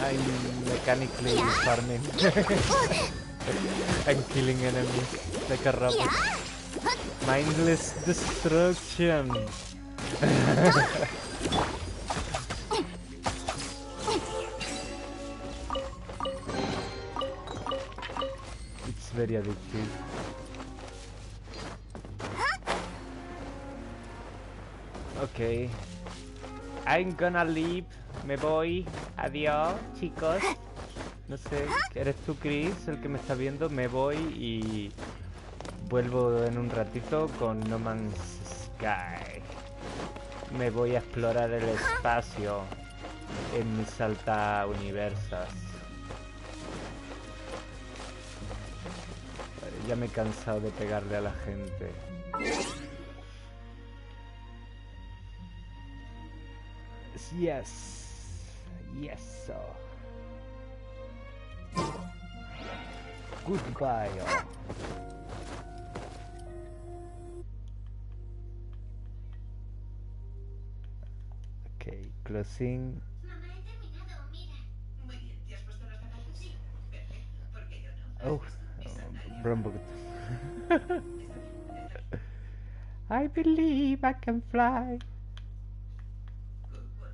I'm mechanically farming. I'm killing enemies like a robot. Mindless destruction. It's very addictive. Okay. I'm gonna leave. Me voy. Adiós, chicos. No sé, ¿eres tú, Chris, el que me está viendo? Me voy y vuelvo en un ratito con No Man's Sky. Me voy a explorar el espacio en mis salta universas. Ya me he cansado de pegarle a la gente. Yes. Yes, so. Goodbye, all. Okay, closing. Oh, wrong button. I believe I can fly.